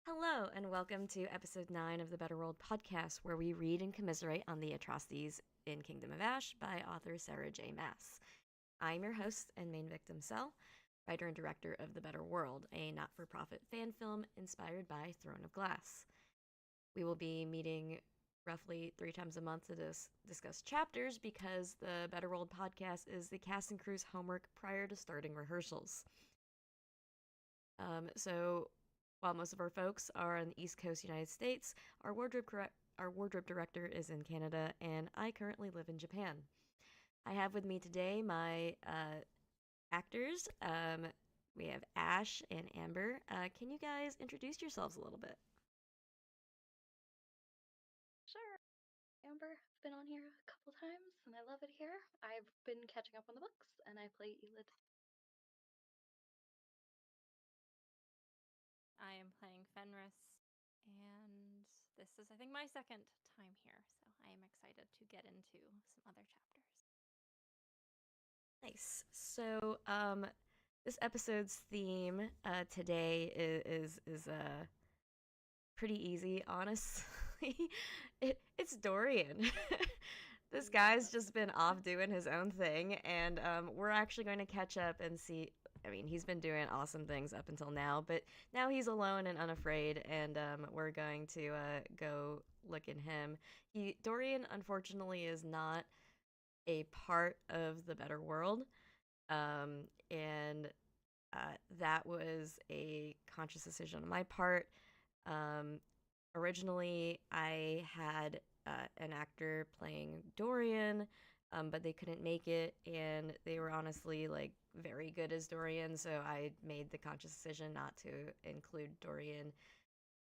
Hello, and welcome to episode 9 of the Better World podcast, where we read and commiserate on the atrocities in Kingdom of Ash by author Sarah J. Maas. I'm your host and main victim, Cell, writer and director of The Better World, a not for profit fan film inspired by Throne of Glass. We will be meeting roughly 3 times a month to discuss chapters because the Better World podcast is the cast and crew's homework prior to starting rehearsals. So while most of our folks are on the East Coast United States, our wardrobe director is in Canada, and I currently live in Japan. I have with me today my actors. We have Ash and Amber. Can you guys introduce yourselves a little bit? Sure. Amber, I've been on here a couple times and I love it here. I've been catching up on the books and I play Elid. I am playing Fenris, and this is, I think, my second time here, so I am excited to get into some other chapters. Nice. So, this episode's theme today is pretty easy, honestly. It's Dorian. This guy's just been off doing his own thing, and we're actually going to catch up and see. I mean, he's been doing awesome things up until now, but now he's alone and unafraid, and we're going to go look at him. Dorian, unfortunately, is not a part of the better world, and that was a conscious decision on my part. Um, Originally, I had an actor playing Dorian, but they couldn't make it, and they were honestly like very good as Dorian, so I made the conscious decision not to include Dorian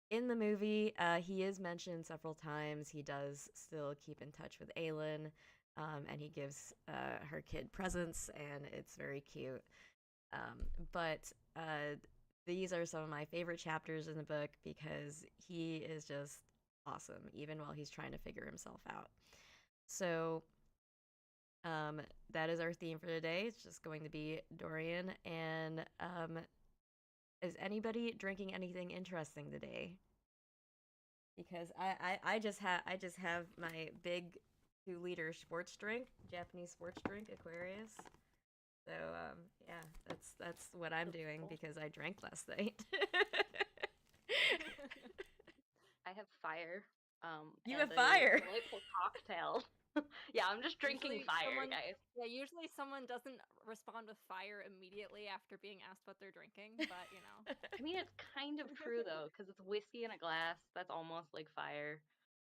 in the movie. He is mentioned several times. He does still keep in touch with Aelin, and he gives her kid presents, and it's very cute. But these are some of my favorite chapters in the book because he is just awesome, even while he's trying to figure himself out. So, that is our theme for today. It's just going to be Dorian. And is anybody drinking anything interesting today? Because I just have my big 2 liter sports drink, Japanese sports drink, Aquarius. So yeah, that's what I'm doing because I drank last night. I have fire. You And have a fire. delightful cocktail. Yeah, I'm just drinking fire, guys. Usually someone doesn't respond with fire immediately after being asked what they're drinking, but I mean, it's kind of true though, because it's whiskey in a glass. That's almost like fire.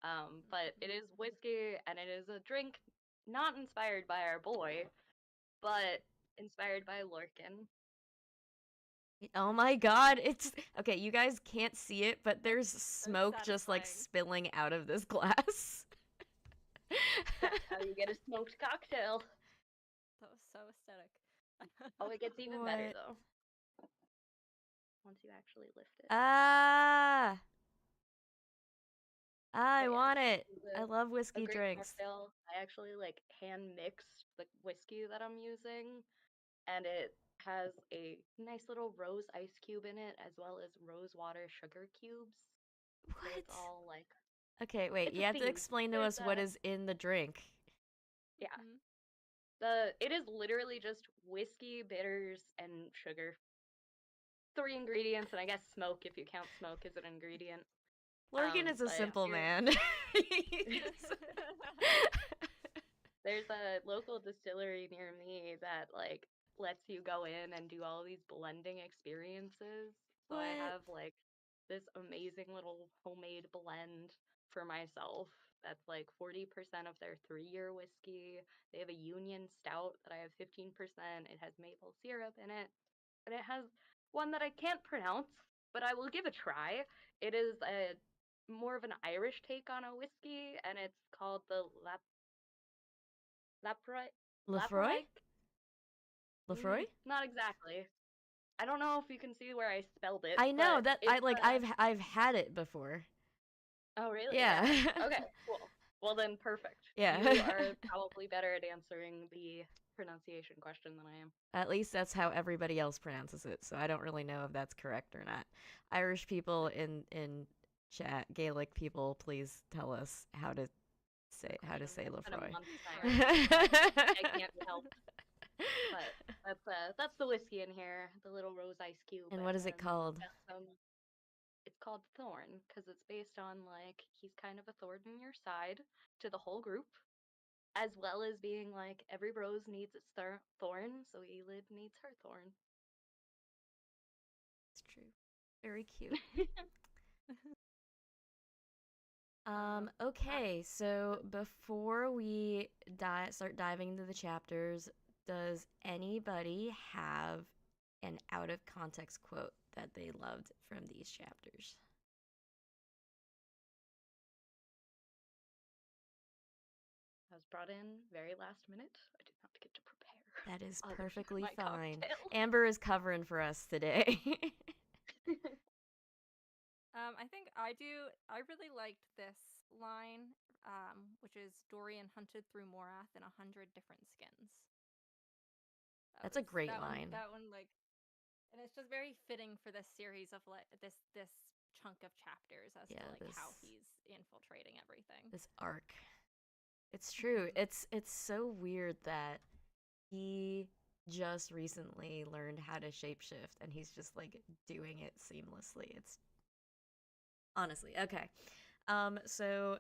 But it is whiskey and it is a drink not inspired by our boy, but inspired by Lorcan. Oh my god, it's okay. You guys can't see it, but there's smoke just like satisfying. spilling out of this glass. That's how you get a smoked cocktail. That was so aesthetic. Oh, it gets even better What? though. Once you actually lift it. Ah, I But yes, want it. this is I love a whiskey great drinks. cocktail. I actually like hand mixed the whiskey that I'm using, and it has a nice little rose ice cube in it, as well as rose water sugar cubes. So What? it's all like Okay, wait. it's You a have to theme. explain to There's us what a is in the drink. yeah. Mhm. It is literally just whiskey, bitters, and sugar. 3 ingredients, and I guess smoke if you count smoke as an ingredient. Lorcan is a But simple man. there's a local distillery near me that like lets you go in and do all these blending experiences. So I What? have like this amazing little homemade blend for myself that's like 40% of their 3-year whiskey. They have a Union Stout that I have 15%. It has maple syrup in it. And it has one that I can't pronounce, but I will give a try. It is a more of an Irish take on a whiskey, and it's called the Laproy Lefroy? Laproy? Lefroy? Not exactly. I don't know if you can see where I spelled it, I know but that I it's like I've had it before. oh really? Yeah. Yeah. Okay, cool. Well, then perfect. Yeah. You are probably better at answering the pronunciation question than I am. At least that's how everybody else pronounces it, so I don't really know if that's correct or not. Irish people in chat, Gaelic people, please tell us Good how to question. say It's been a Lefroy. month since I Right. heard it, so I can't be helped. But that's the whiskey in here, the little rose ice cube, And what and is it then called? got some. It's called Thorn because it's based on like he's kind of a thorn in your side to the whole group, as well as being like every rose needs its thorn, so Elid needs her thorn. It's true. Very cute. I, Okay, so before we start diving into the chapters, does anybody have an out of context quote that they loved from these chapters? was brought in very last minute. I did not get to prepare That is other than perfectly my fine. cocktail. Amber is covering for us today. I think I really liked this line, which is Dorian hunted through Morath in 100 different skins. That's a great That one. line. That one, like, and it's just very fitting for this series of like this chunk of chapters as Yeah, to like how this he's infiltrating everything. this arc. It's true. It's so weird that he just recently learned how to shapeshift and he's just like doing it seamlessly. It's honestly okay. So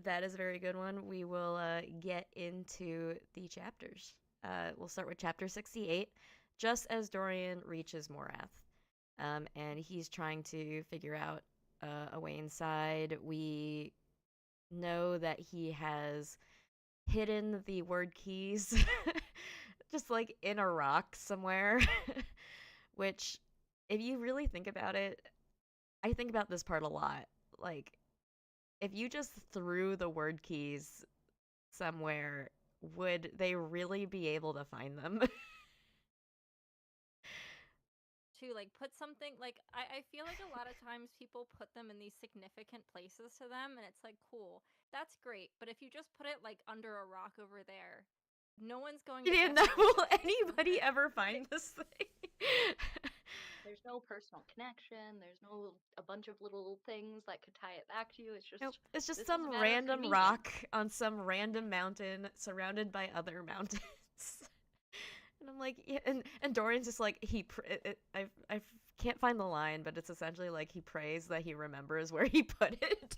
that is a very good one. We will get into the chapters. We'll start with chapter 68, just as Dorian reaches Morath. And he's trying to figure out a way inside. We know that he has hidden the word keys just like in a rock somewhere, which, if you really think about it, I think about this part a lot. Like, if you just threw the word keys somewhere, would they really be able to find them? To like put something like I feel like a lot of times people put them in these significant places to them and it's like cool, that's great, but if you just put it like under a rock over there, no one's going You to didn't guess know, where will it is. anybody ever find this thing? There's no personal connection. There's no a bunch of little things that could tie it back to you. It's Nope. just It's just this is a some matter of random convenience. rock on some random mountain surrounded by other mountains. And I'm like, yeah, and Dorian's just like I can't find the line, but it's essentially like he prays that he remembers where he put it.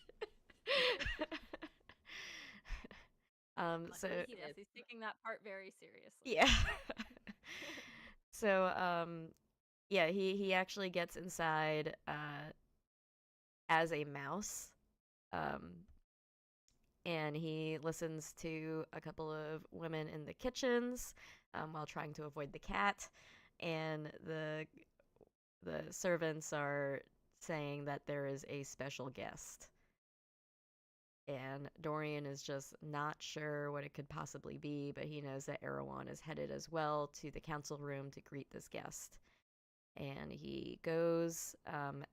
So Luckily, he Yes, did. he's taking that part very seriously. yeah. So yeah, he actually gets inside as a mouse. Um and he listens to a couple of women in the kitchens while trying to avoid the cat, and the servants are saying that there is a special guest. And Dorian is just not sure what it could possibly be, but he knows that Erewhon is headed as well to the council room to greet this guest. And he goes,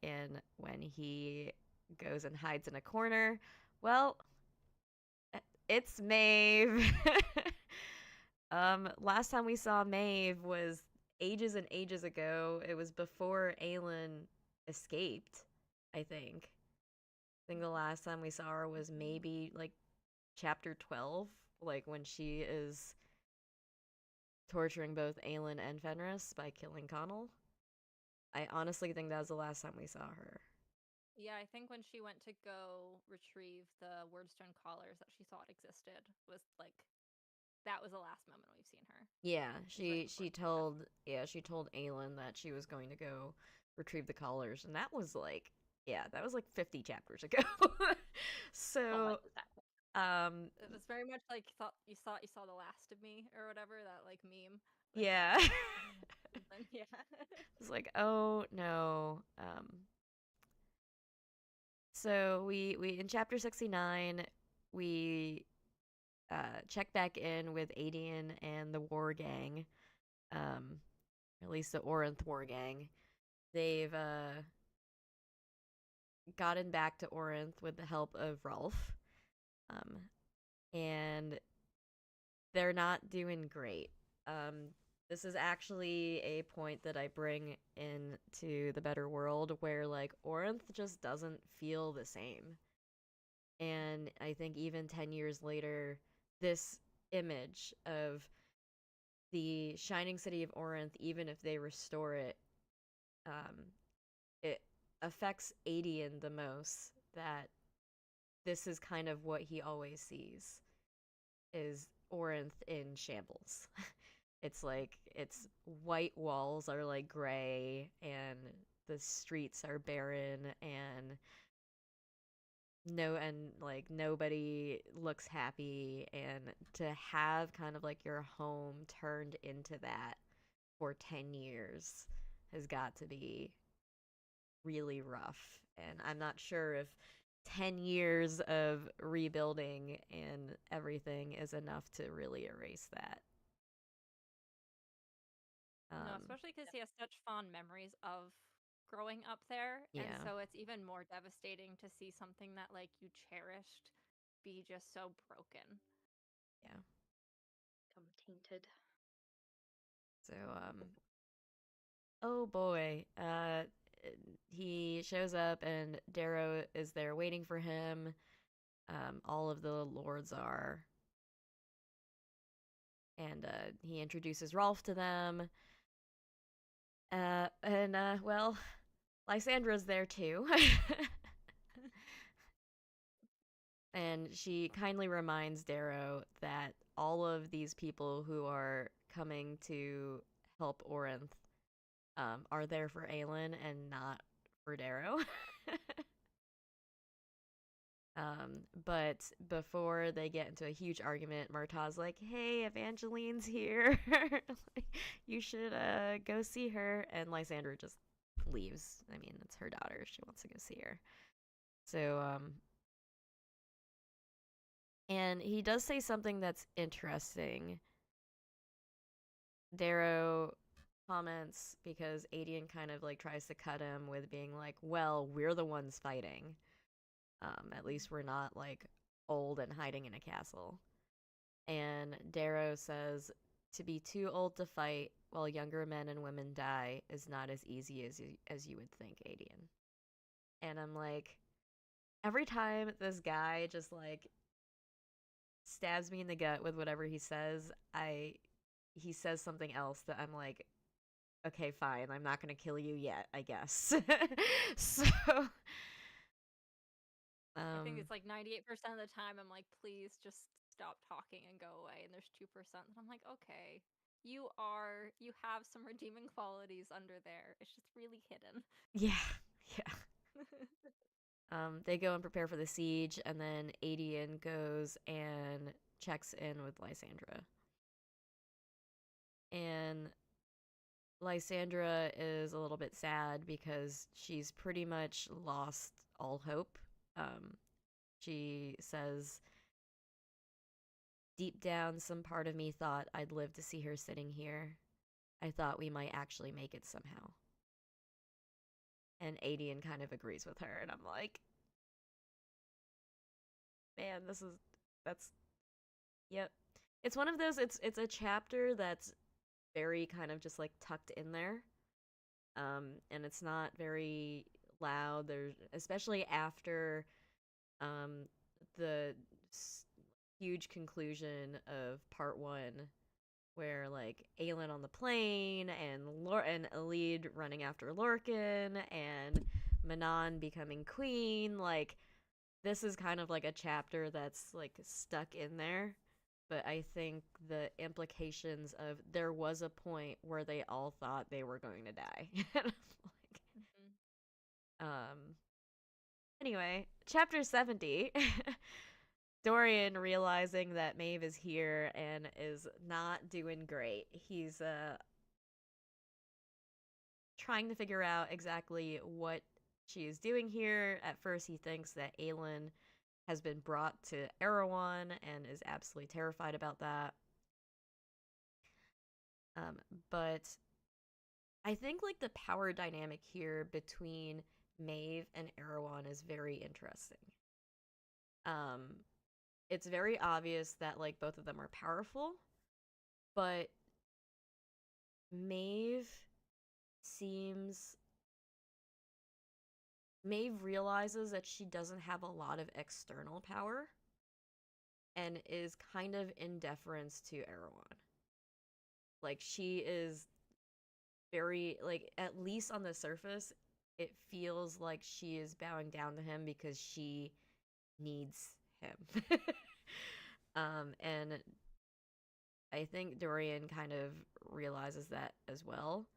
and when he goes and hides in a corner, well, it's Maeve. Last time we saw Maeve was ages and ages ago. It was before Aelin escaped, I think. I think the last time we saw her was maybe like chapter 12, like when she is torturing both Aelin and Fenris by killing Connell. I honestly think that was the last time we saw her. Yeah, I think when she went to go retrieve the Wordstone collars that she thought existed was like that was the last moment we've seen her. Yeah, Right she before she left. told she told Aelin that she was going to go retrieve the collars, and that was like that was like 50 chapters ago. So Almost exactly. It was very much like you saw the last of me or whatever, that like meme with yeah. and then, yeah. It's like, oh no. So we in chapter 69 we check back in with Adian and the war gang. Um, at least the Orinth war gang. They've gotten back to Orinth with the help of Rolf. Um, and they're not doing great. Um, this is actually a point that I bring into the better world where like Orinth just doesn't feel the same. And I think even 10 years later, this image of the shining city of Orinth, even if they restore it, um, it affects Adian the most. That this is kind of what he always sees is Orinth in shambles. It's like its white walls are like gray and the streets are barren and like nobody looks happy, and to have kind of like your home turned into that for 10 years has got to be really rough. And I'm not sure if 10 years of rebuilding and everything is enough to really erase that. No, Um, especially because he has such fond memories of growing up there, and yeah, so it's even more devastating to see something that like you cherished be just so broken. yeah. Become tainted. So, oh boy, he shows up and Darrow is there waiting for him. All of the lords are, and he introduces Rolf to them. Well, Lysandra's there too. And she kindly reminds Darrow that all of these people who are coming to help Orinth are there for Aelin and not for Darrow. But before they get into a huge argument, Murtaugh's like, "Hey, Evangeline's here. Like, you should go see her." And Lysandra just leaves. I mean, it's her daughter. She wants to go see her. So and he does say something that's interesting. Darrow comments because Adian kind of like tries to cut him with being like, "Well, we're the ones fighting. At least we're not like old and hiding in a castle." And Darrow says, "To be too old to fight while younger men and women die is not as easy as you would think, Adian." And I'm like, every time this guy just like stabs me in the gut with whatever he says something else that I'm like, okay, fine, I'm not gonna kill you yet, I guess. So, I think um, it's like 98% of the time I'm like, please just stop talking and go away. And there's 2% and I'm like, okay, you have some redeeming qualities under there. It's just really hidden. yeah, yeah. They go and prepare for the siege, and then Adian goes and checks in with Lysandra. And Lysandra is a little bit sad because she's pretty much lost all hope. Um, she says, "Deep down, some part of me thought I'd live to see her sitting here. I thought we might actually make it somehow." And Adian kind of agrees with her, and I'm like, man, that's, yep. It's one of those, it's a chapter that's very kind of just like tucked in there. And it's not very loud. There's especially after um the huge conclusion of part 1, where like Aelin on the plane and and Elide running after Lorcan and Manon becoming queen, like this is kind of like a chapter that's like stuck in there. But I think the implications of there was a point where they all thought they were going to die. Like, Mhm. um anyway, chapter 70. Dorian realizing that Maeve is here and is not doing great. He's trying to figure out exactly what she is doing here. At first he thinks that Aelin has been brought to Erewhon and is absolutely terrified about that. Um, but I think like the power dynamic here between Maeve and Erewhon is very interesting. Um, it's very obvious that like both of them are powerful, but Maeve seems Maeve realizes that she doesn't have a lot of external power and is kind of in deference to Erewhon. Like she is very like at least on the surface it feels like she is bowing down to him because she needs him. And I think Dorian kind of realizes that as well,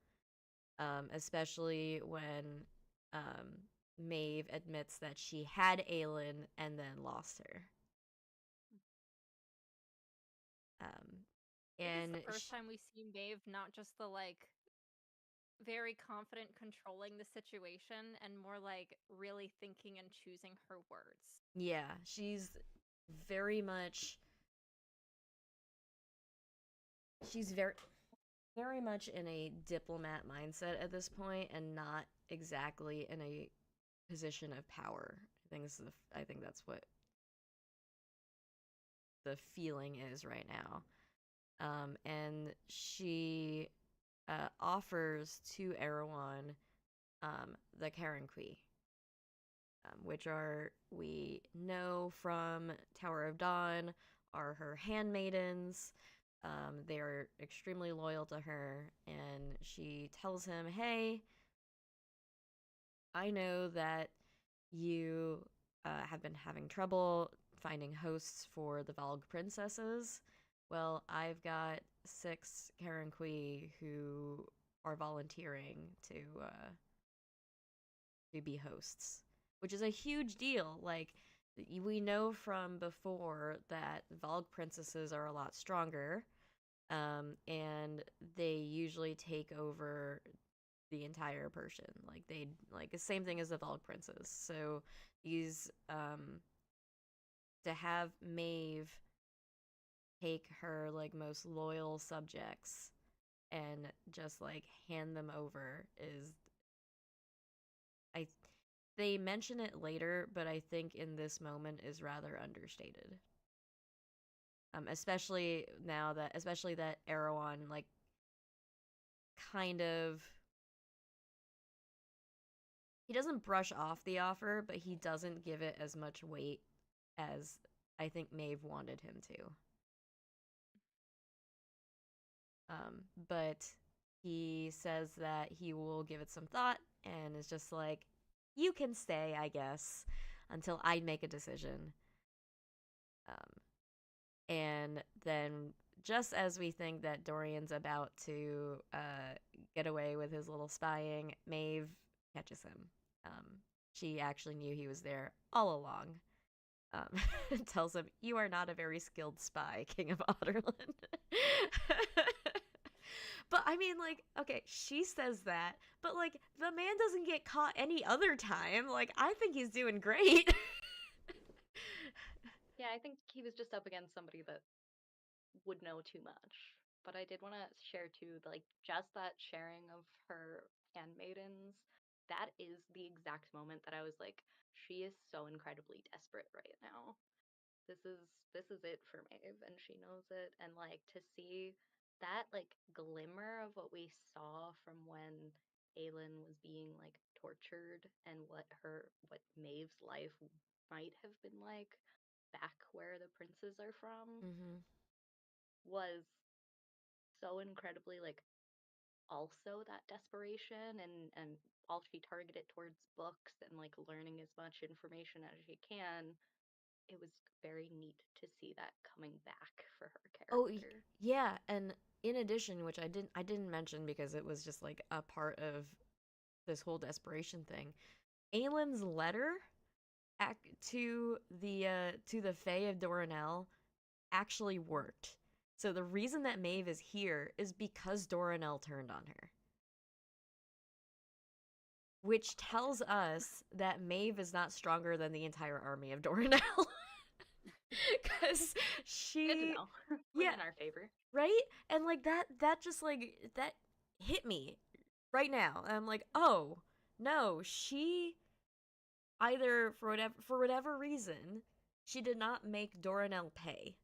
especially when um, Maeve admits that she had Aelin and then lost her. Um, This is and the first time we see Maeve not just the like very confident controlling the situation and more like really thinking and choosing her words. yeah, she's very much she's very much in a diplomat mindset at this point and not exactly in a position of power. I think that's what the feeling is right now. And she offers to Erewhon the Karenqui, which are we know from Tower of Dawn are her handmaidens. They are extremely loyal to her, and she tells him, "Hey, I know that you have been having trouble finding hosts for the Valg princesses. Well, I've got 6 Karenqui who are volunteering to be hosts, which is a huge deal. Like we know from before that Valg princesses are a lot stronger, and they usually take over the entire Persian. Like they like the same thing as the Valg princes. So these to have Maeve take her like most loyal subjects and just like hand them over is I they mention it later, but I think in this moment is rather understated. Especially that Erewhon like kind of he doesn't brush off the offer, but he doesn't give it as much weight as I think Maeve wanted him to. But he says that he will give it some thought and is just like, you can stay, I guess, until I make a decision. And then, just as we think that Dorian's about to get away with his little spying, Maeve catches him. Um, she actually knew he was there all along. Tells him, "You are not a very skilled spy, King of Otterland." But I mean, like, okay, she says that, but like, the man doesn't get caught any other time. Like, I think he's doing great. Yeah, I think he was just up against somebody that would know too much. But I did want to share too, like just that sharing of her handmaidens. That is the exact moment that I was like, she is so incredibly desperate right now. This is this is it for Maeve, and she knows it. And like to see that like glimmer of what we saw from when Aelin was being like tortured and what Maeve's life might have been like back where the princes are from Mm-hmm. was so incredibly like also that desperation and all she targeted towards books and like learning as much information as she can. It was very neat to see that coming back for her Oh, character. yeah, and in addition, which I didn't mention because it was just like a part of this whole desperation thing. Aelin's letter to the Fae of Doranel actually worked. So the reason that Maeve is here is because Doranel turned on her. Which tells us that Maeve is not stronger than the entire army of Doranel. Cuz Good to she know. Went yeah, in our favor. right? And like that just like that hit me right now. And I'm like, "Oh, no, she either for whatever reason She did not make Doranel pay.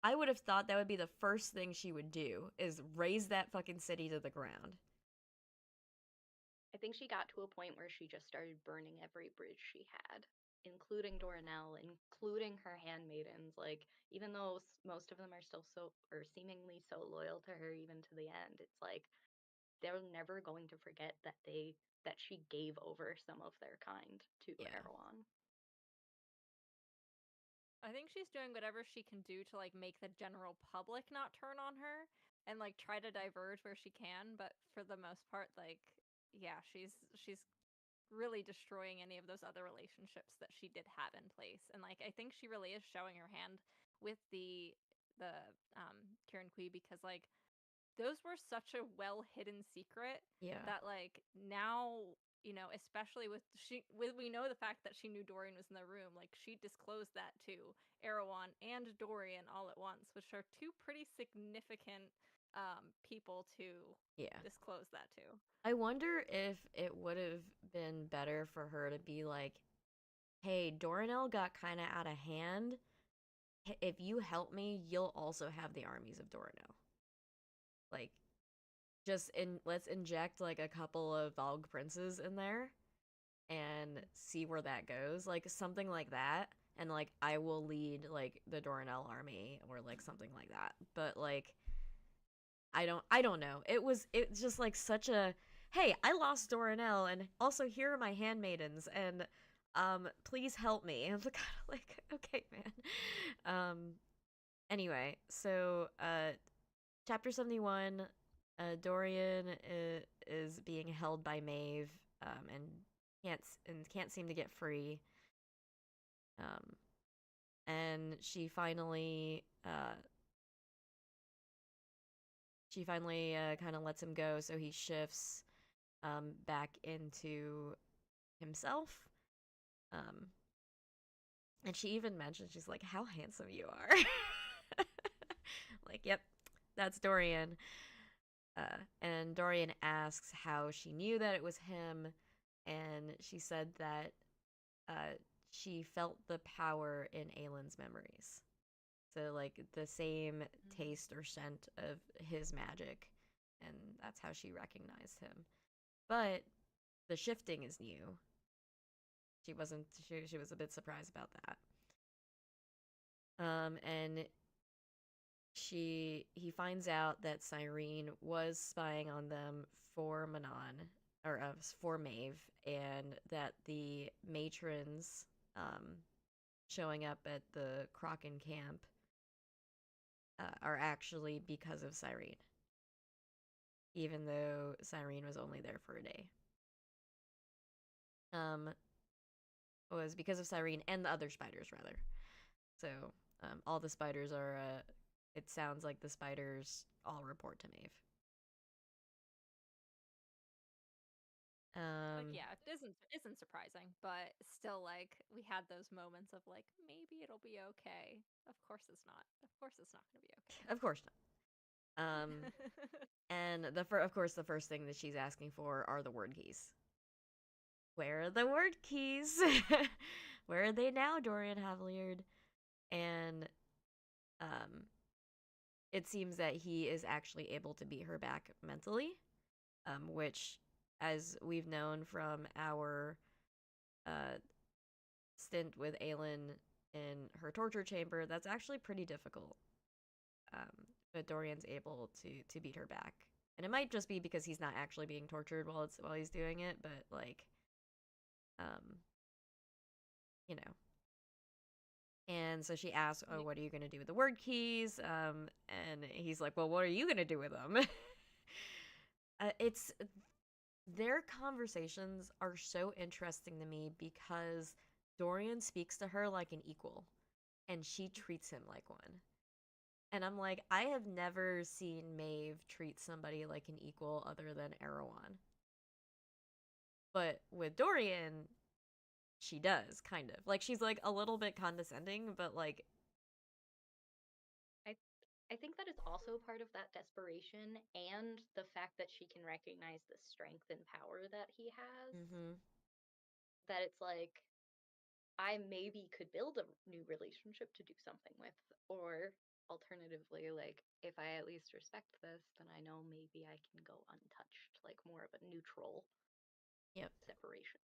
I would have thought that would be the first thing she would do is raise that fucking city to the ground. I think she got to a point where she just started burning every bridge she had, including Doranel, including her handmaidens. Like, even though most of them are still so, or seemingly so loyal to her even to the end, it's like they're never going to forget that she gave over some of their kind to Yeah. Erewhon. I think she's doing whatever she can do to like make the general public not turn on her and like try to diverge where she can, but for the most part, like yeah, she's really destroying any of those other relationships that she did have in place. And like I think she really is showing her hand with the Kieran Kui because like those were such a well hidden secret Yeah. that like now especially with we know the fact that she knew Dorian was in the room, like she disclosed that to Erewhon and Dorian all at once, which are two pretty significant people to Yeah. disclose that to. I wonder if it would have been better for her to be like, hey, Doranel got kind of out of hand. If you help me, you'll also have the armies of Doranel. Like, let's inject like a couple of Valg princes in there and see where that goes. Like, something like that. And like, I will lead like the Doranel army or like something like that. But like, I don't know. It's just like such a hey, I lost Doranel and also here are my handmaidens and please help me. And I'm kind of like okay, man. Anyway, so chapter 71 Dorian is being held by Maeve and can't seem to get free. Um and she finally kind of lets him go, so he shifts back into himself. Um, and she even mentions, she's like, how handsome you are. Like, yep, that's Dorian. And Dorian asks how she knew that it was him, and she said that uh, she felt the power in Aylin's memories. So, like, the same taste or scent of his magic, and that's how she recognized him. But the shifting is new. She wasn't. She was a bit surprised about that. And he finds out that Cyrene was spying on them for Manon or for Maeve, and that the matrons showing up at the Kraken camp are actually because of Cyrene, even though Cyrene was only there for a day. Was because of Cyrene and the other spiders, rather. So all the spiders are. It sounds like the spiders all report to Maeve. Like yeah, it isn't surprising, but still like we had those moments of like maybe it'll be okay. Of course it's not. Of course it's not going to be okay. Of course not. And of course the first thing that she's asking for are the word keys. Where are the word keys? Where are they now, Dorian Havliard? And um, it seems that he is actually able to beat her back mentally, which, as we've known from our uh, stint with Aelin in her torture chamber, that's actually pretty difficult. But Dorian's able to beat her back, and it might just be because he's not actually being tortured while he's doing it, but like, um, you know. And so she asks, "Oh, what are you gonna do with the word keys?" And he's like, "Well, what are you gonna do with them?" It's their conversations are so interesting to me because Dorian speaks to her like an equal, and she treats him like one. And I'm like, I have never seen Maeve treat somebody like an equal other than Erewhon. But with Dorian, she does, kind of. Like, she's like a little bit condescending, but like. I think that is also part of that desperation and the fact that she can recognize the strength and power that he has. Mm-hmm. That it's like, I maybe could build a new relationship to do something with, or alternatively, like if I at least respect this, then I know maybe I can go untouched, like more of a neutral Yep. separation.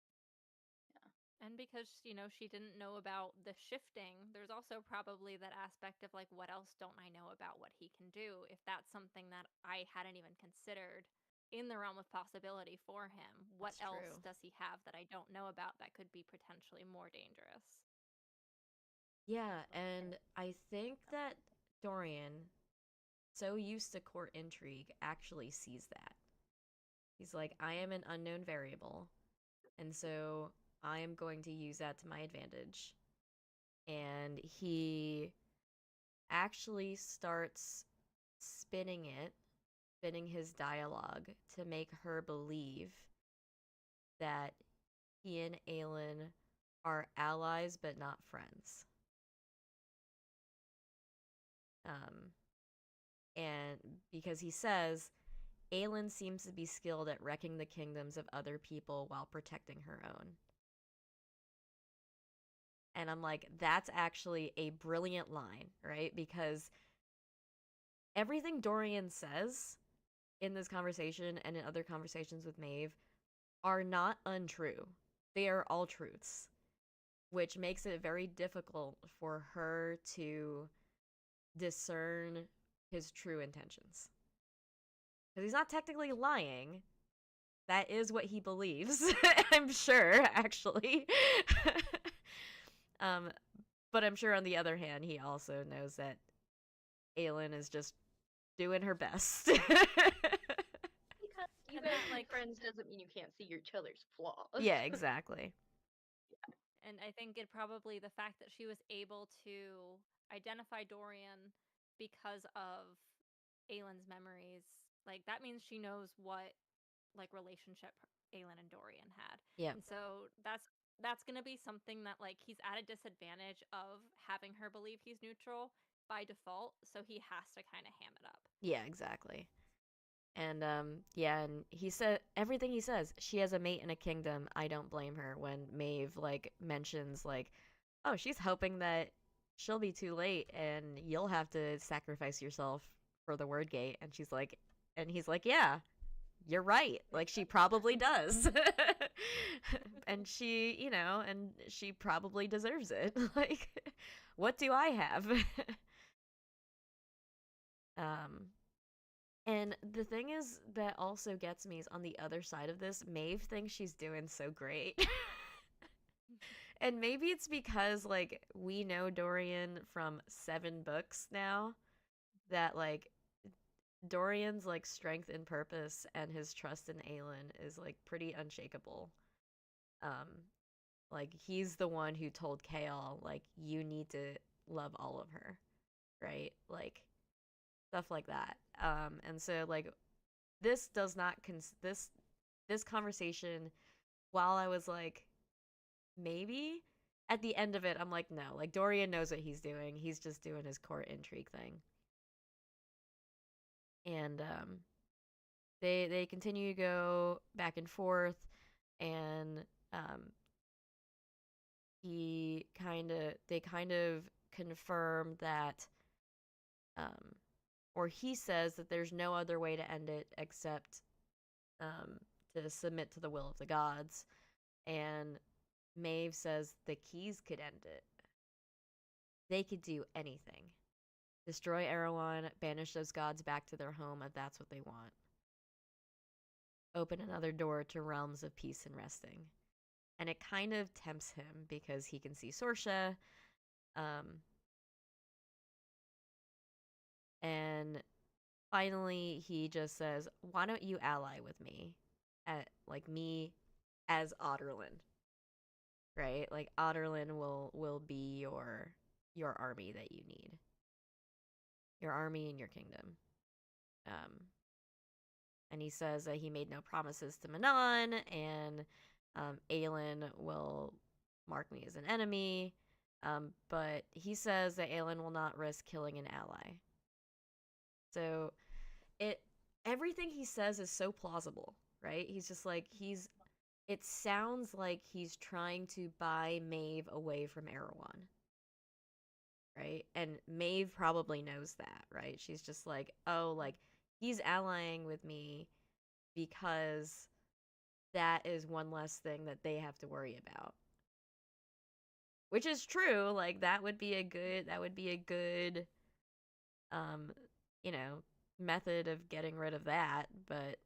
Yeah. And because, she didn't know about the shifting, there's also probably that aspect of like, what else don't I know about what he can do? If that's something that I hadn't even considered in the realm of possibility for him, what That's else true. does he have that I don't know about that could be potentially more dangerous? Yeah, Okay. and I think that Dorian, so used to court intrigue, actually sees that. He's like, I am an unknown variable, and so I am going to use that to my advantage. And he actually starts spinning it, spinning his dialogue to make her believe that he and Aelin are allies but not friends. Um, and because he says Aelin seems to be skilled at wrecking the kingdoms of other people while protecting her own. And I'm like, that's actually a brilliant line, right? Because everything Dorian says in this conversation and in other conversations with Maeve are not untrue. They are all truths, which makes it very difficult for her to discern his true intentions. Because he's not technically lying. That is what he believes, I'm sure, actually. um, but I'm sure on the other hand, he also knows that Aelin is just doing her best. Because you And guys that, can be like, friends doesn't mean you can't see each other's flaws. Yeah, exactly. and I think it probably the fact that she was able to identify Dorian because of Aelin's memories, like that means she knows what like relationship Aelin and Dorian had. Yep. And so that's going to be something that like he's at a disadvantage of having her believe he's neutral by default, so he has to kind of ham it up. Yeah, exactly. And yeah, and he said everything he says, she has a mate in a kingdom. I don't blame her when Maeve like mentions like, oh, she's hoping that she'll be too late and you'll have to sacrifice yourself for the word gate. And she's like, and he's like, yeah, you're right. Like she probably does. And she, and she probably deserves it. Like, what do I have? um And the thing is that also gets me is on the other side of this, Maeve thinks she's doing so great. And maybe it's because like we know Dorian from 7 books now that like Dorian's like strength and purpose and his trust in Aelin is like pretty unshakable. Um like he's the one who told Kael like you need to love all of her, right? Like stuff like that. And so like this does not this conversation, while I was like, maybe, at the end of it, I'm like, no, like Dorian knows what he's doing. He's just doing his court intrigue thing. And they continue to go back and forth, and um, they kind of confirm that, um, or he says that there's no other way to end it except um, to submit to the will of the gods. And Maeve says the keys could end it. They could do anything. Destroy Erewhon, banish those gods back to their home if that's what they want. Open another door to realms of peace and resting. And it kind of tempts him because he can see Sorsha. Um, and finally, he just says, why don't you ally with me? Like me as Otterlin, right? Like Otterlin will be your army that you need. Your army and your kingdom. Um, and he says that he made no promises to Manon, and Aelin will mark me as an enemy. But he says that Aelin will not risk killing an ally. So it everything he says is so plausible, right? He's just like it sounds like he's trying to buy Maeve away from Erewhon, right? And Maeve probably knows that, right? She's just like, oh, like he's allying with me because that is one less thing that they have to worry about. Which is true, like that would be a good um, you know, method of getting rid of that, but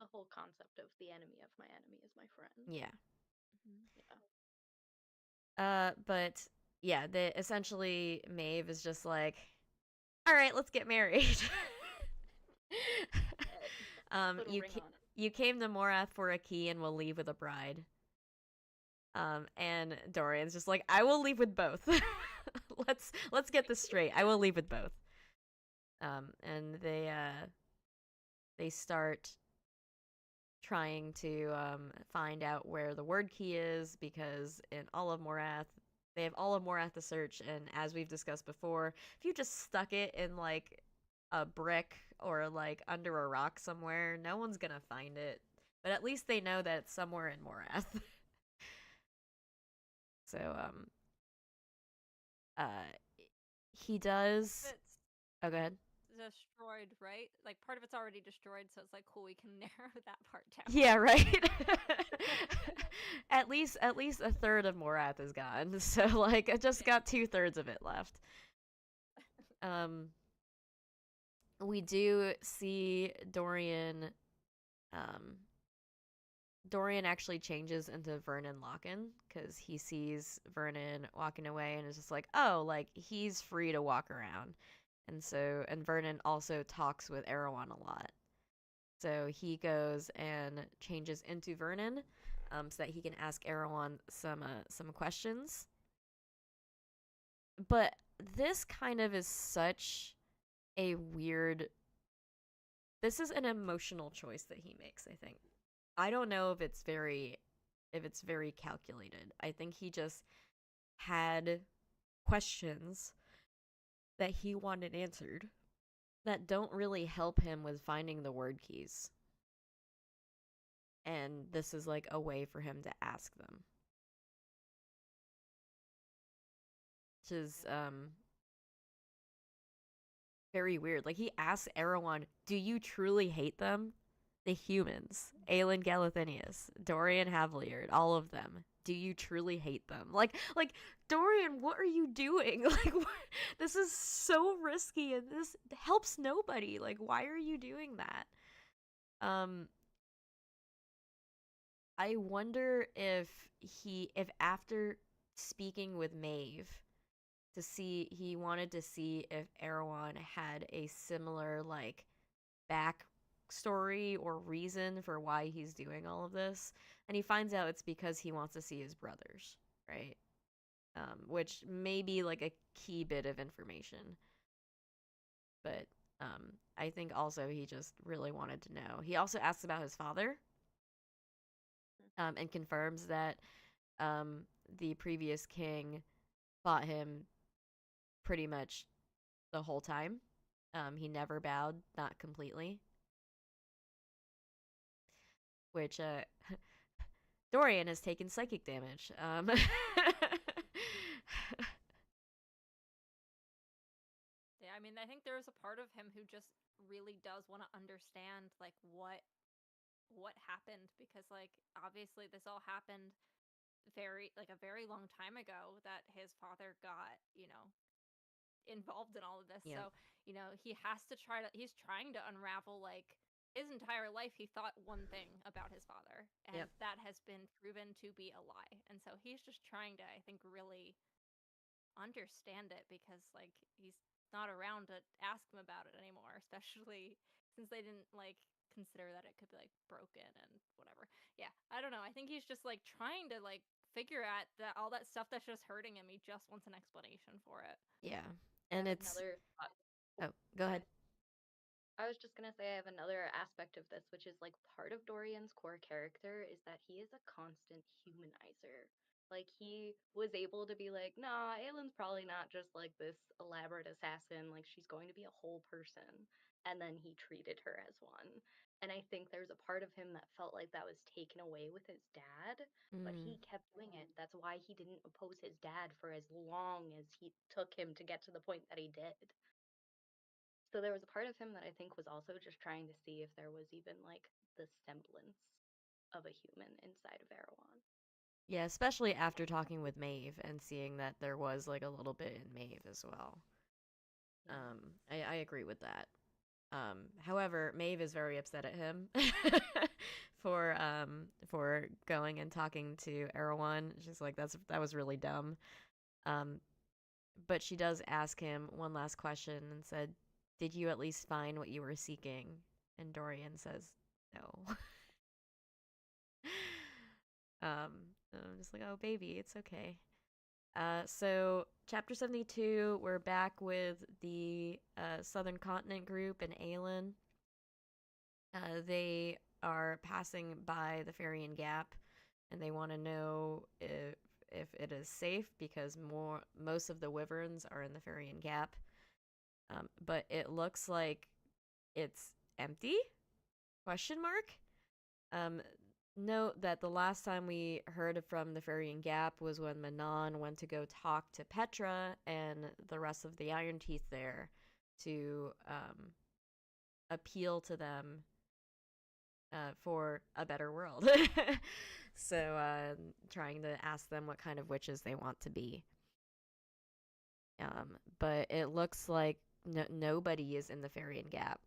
The whole concept of the enemy of my enemy is my friend. yeah. Mhm. Yeah. But yeah, the essentially Maeve is just like, all right, let's get married. Put a You ring on it. you came to Morath for a key and will leave with a bride. And Dorian's just like, I will leave with both. let's get this straight. I will leave with both. And they start trying to find out where the word key is because in all of Morath, they have all of Morath to search. And as we've discussed before, if you just stuck it in like a brick or like under a rock somewhere, no one's gonna find it. But at least they know that it's somewhere in Morath. So uh he does. It's Oh, go ahead. destroyed, right? Like part of it's already destroyed, so it's like cool. We can narrow that part down. Yeah, right. At least a third of Morath is gone. So like I just got 2/3 of it left. Um we do see um Dorian actually changes into Vernon Locken because he sees Vernon walking away and is just like, oh, like he's free to walk around. And Vernon also talks with Erewhon a lot. So he goes and changes into Vernon, so that he can ask Erewhon some questions. But this kind of is such a weird. This is an emotional choice that he makes. I think. I don't know if it's very calculated. I think he just had questions that he wanted answered that don't really help him with finding the word keys. And this is like a way for him to ask them. Which is very weird. Like he asks Erewhon, "Do you truly hate them?" The humans, Aelin Galathynius, Dorian Havliard, all of them. Do you truly hate them? Like Dorian, what are you doing? Like what? This is so risky and this helps nobody. Like why are you doing that? Um I wonder if after speaking with Maeve he wanted to see if Erewhon had a similar like backstory or reason for why he's doing all of this, and he finds out it's because he wants to see his brothers, right? Which may be like a key bit of information, but I think also he just really wanted to know. He also asks about his father, and confirms that the previous king fought him pretty much the whole time. He never bowed, not completely. Which Dorian has taken psychic damage. Yeah, I mean, I think there's a part of him who just really does want to understand like what happened because like obviously this all happened a very long time ago that his father got, involved in all of this. Yep. So, he's trying to unravel like his entire life he thought one thing about his father and Yep. that has been proven to be a lie. And so he's just trying to I think really understand it because like he's not around to ask him about it anymore, especially since they didn't like consider that it could be like broken and whatever. Yeah, I don't know. I think he's just like trying to like figure out that all that stuff that's just hurting him. He just wants an explanation for it. Yeah. I And have it's another thought. oh, go Go ahead. ahead. I was just gonna say I have another aspect of this, which is like part of Dorian's core character is that he is a constant humanizer. Like he was able to be like, nah, Aylin's probably not just like this elaborate assassin. Like she's going to be a whole person, and then he treated her as one. And I think there's a part of him that felt like that was taken away with his dad, but Mm. he kept doing it. That's why he didn't oppose his dad for as long as he took him to get to the point that he did. So there was a part of him that I think was also just trying to see if there was even like the semblance of a human inside of Erewhon. Yeah, especially after talking with Maeve and seeing that there was like a little bit in Maeve as well. Yeah. I agree with that. However, Maeve is very upset at him for going and talking to Erewhon. She's like, that was really dumb. Um, but she does ask him one last question and said, "Did you at least find what you were seeking?" And Dorian says, "No." um, I'm just like, "Oh, baby, it's okay." So chapter 72, we're back with the Southern Continent group and Aelin. They are passing by the Farian Gap, and they want to know if it is safe because most of the wyverns are in the Farian Gap. But it looks like it's empty? Question mark. Um, Note that the last time we heard from the Farian Gap was when Manon went to go talk to Petra and the rest of the Iron Teeth there to appeal to them for a better world. So, trying to ask them what kind of witches they want to be. But it looks like nobody is in the Farian Gap.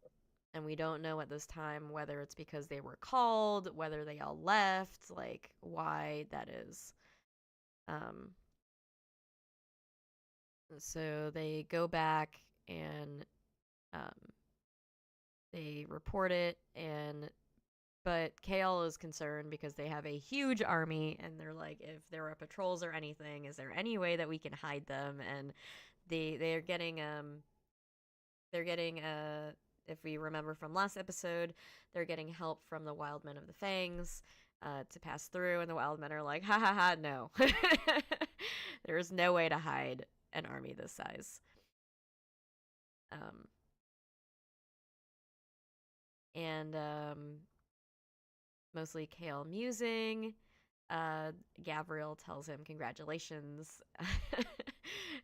And we don't know at this time whether it's because they were called, whether they all left, like why that is. Um, so they go back and um, they report it, and but Kale is concerned because they have a huge army, and they're like, if there are patrols or anything, is there any way that we can hide them? And they're getting if we remember from last episode, they're getting help from the wild men of the Fangs to pass through, and the wild men are like, ha ha ha, no. There is no way to hide an army this size. Um, and mostly Kale musing. Gabriel tells him congratulations.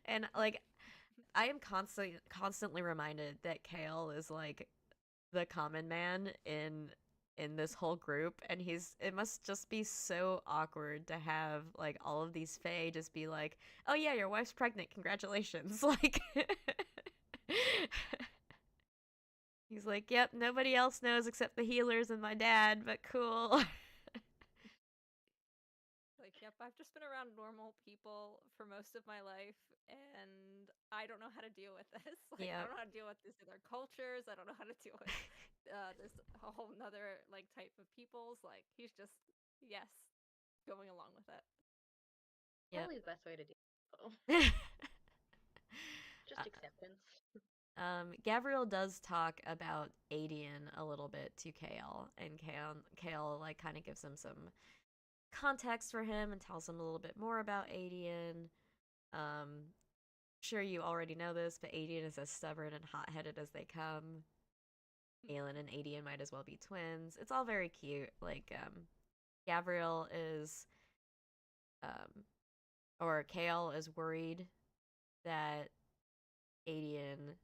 And like I am constantly reminded that Kale is like the common man in this whole group, and it must just be so awkward to have like all of these fae just be like, "Oh yeah, your wife's pregnant. Congratulations." Like he's like, "Yep, nobody else knows except the healers and my dad, but cool." Like, yep, I've just been around normal people for most of my life, and I don't know how to deal with this. Like, I Yep. don't know how to deal with these other cultures. I don't know how to deal with this whole nother like type of peoples. Like, he's just yes, going along with it. Yep. Probably the best way to do it. Uh, Just acceptance. Gabriel does talk about Adian a little bit to Kale, and Kale like kind of gives him some context for him and tells him a little bit more about Adian. Sure you already know this, but Adian is as stubborn and hot-headed as they come. Aelin and Adian might as well be twins. It's all very cute. Like, Gabriel is, um, or Kale is worried that Adian,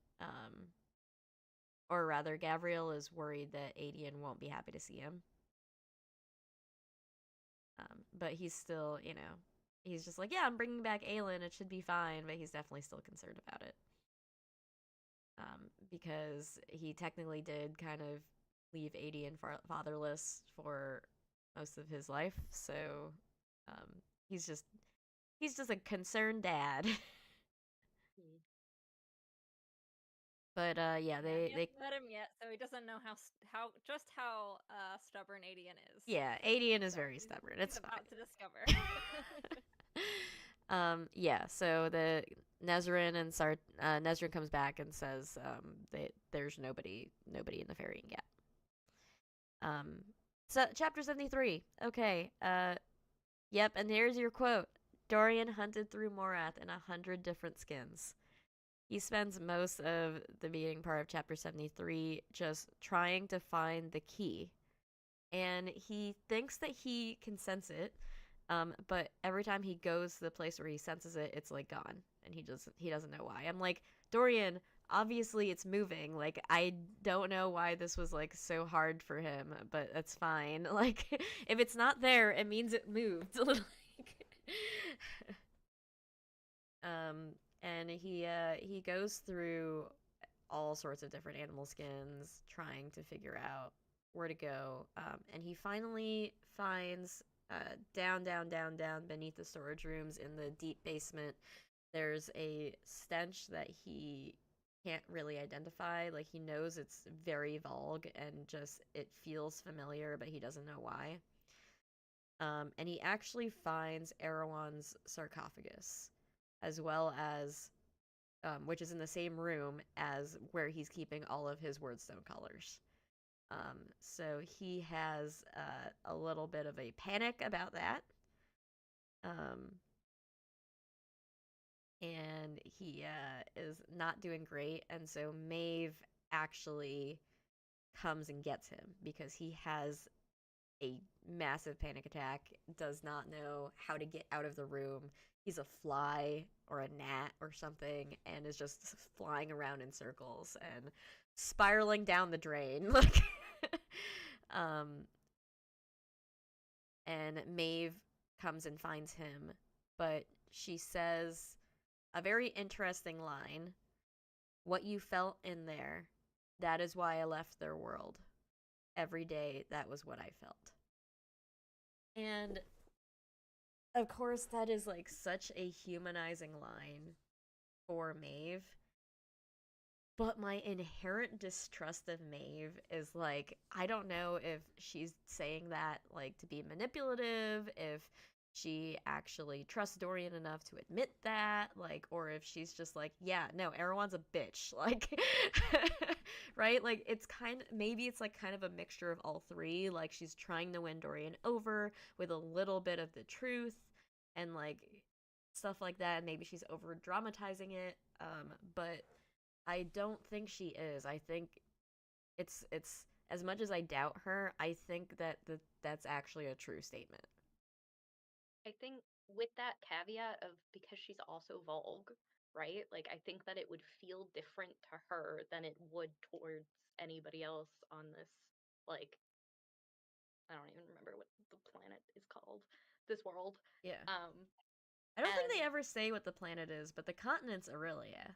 or rather, Gabriel is worried that Adian won't be happy to see him. But he's still, he's just like, yeah, I'm bringing back Aelin. It should be fine. But he's definitely still concerned about it. Because he technically did kind of leave Adian fatherless for most of his life. So um, he's just a concerned dad. Mm. But yeah, Yeah, he they hasn't met him yet, so he doesn't know how stubborn Adian is. yeah, Adian is So very stubborn. he's It's about to discover. fine. Yeah, so the Nezrin comes back and says that there's nobody in the Fairying Gap. So chapter 73. Okay. Yep, and here's your quote. Dorian hunted through Morath in 100 different skins. he spends most of the beginning part of chapter 73 just trying to find the key. And he thinks that he can sense it, but every time he goes to the place where he senses it, it's like gone, and he doesn't know why. I'm like, Dorian, obviously it's moving. Like, I don't know why this was like so hard for him, but that's fine. Like, if it's not there, it means it moved. Like, um, and he goes through all sorts of different animal skins, trying to figure out where to go. And he finally finds down, down, down, down beneath the storage rooms in the deep basement. There's a stench that he can't really identify. Like, he knows it's very vague and just it feels familiar, but he doesn't know why. And he actually finds Erewhon's sarcophagus, as well as which is in the same room as where he's keeping all of his wordstone colors. So he has a little bit of a panic about that. Um, and he is not doing great. And so Maeve actually comes and gets him because he has a massive panic attack, does not know how to get out of the room. He's a fly or a gnat or something and is just flying around in circles and spiraling down the drain. Like, um, and Maeve comes and finds him, but she says a very interesting line. What you felt in there, that is why I left their world. Every day, that was what I felt. And of course, that is like such a humanizing line for Maeve. But my inherent distrust of Maeve is like, I don't know if she's saying that like to be manipulative, if she actually trusts Dorian enough to admit that, like, or if she's just like, yeah, no, Erewhon's a bitch. Like, right? Like, it's kind of, maybe it's like kind of a mixture of all three. Like, she's trying to win Dorian over with a little bit of the truth and like stuff like that. Maybe she's over dramatizing it. But I don't think she is. I think it's as much as I doubt her, I think that that's actually a true statement. I think with that caveat of because she's also Volg, right? Like I think that it would feel different to her than it would towards anybody else on this, like, I don't even remember what the planet is called, this world. Yeah. Um I don't think and they ever say what the planet is, but the continent's Aurelia.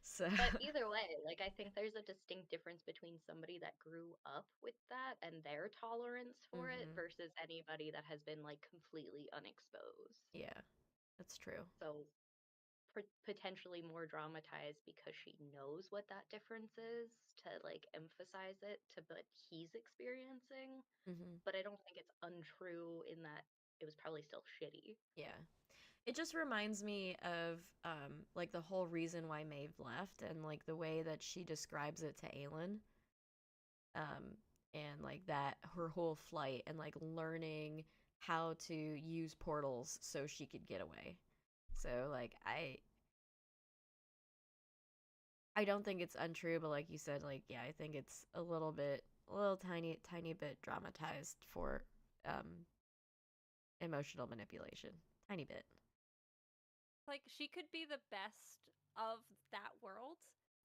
So But either way, like I think there's a distinct difference between somebody that grew up with that and their tolerance for it mhm. versus anybody that has been like completely unexposed. Yeah, that's true. So potentially more dramatized because she knows what that difference is to like emphasize it to what he's experiencing. Mhm. But I don't think it's untrue in that it was probably still shitty. Yeah. It just reminds me of like the whole reason why Maeve left and like the way that she describes it to Aelin. Um and like that her whole flight and like learning how to use portals so she could get away. So like I don't think it's untrue, but like you said, like yeah, I think it's a little tiny bit dramatized for um emotional manipulation. Tiny bit. Like she could be the best of that world.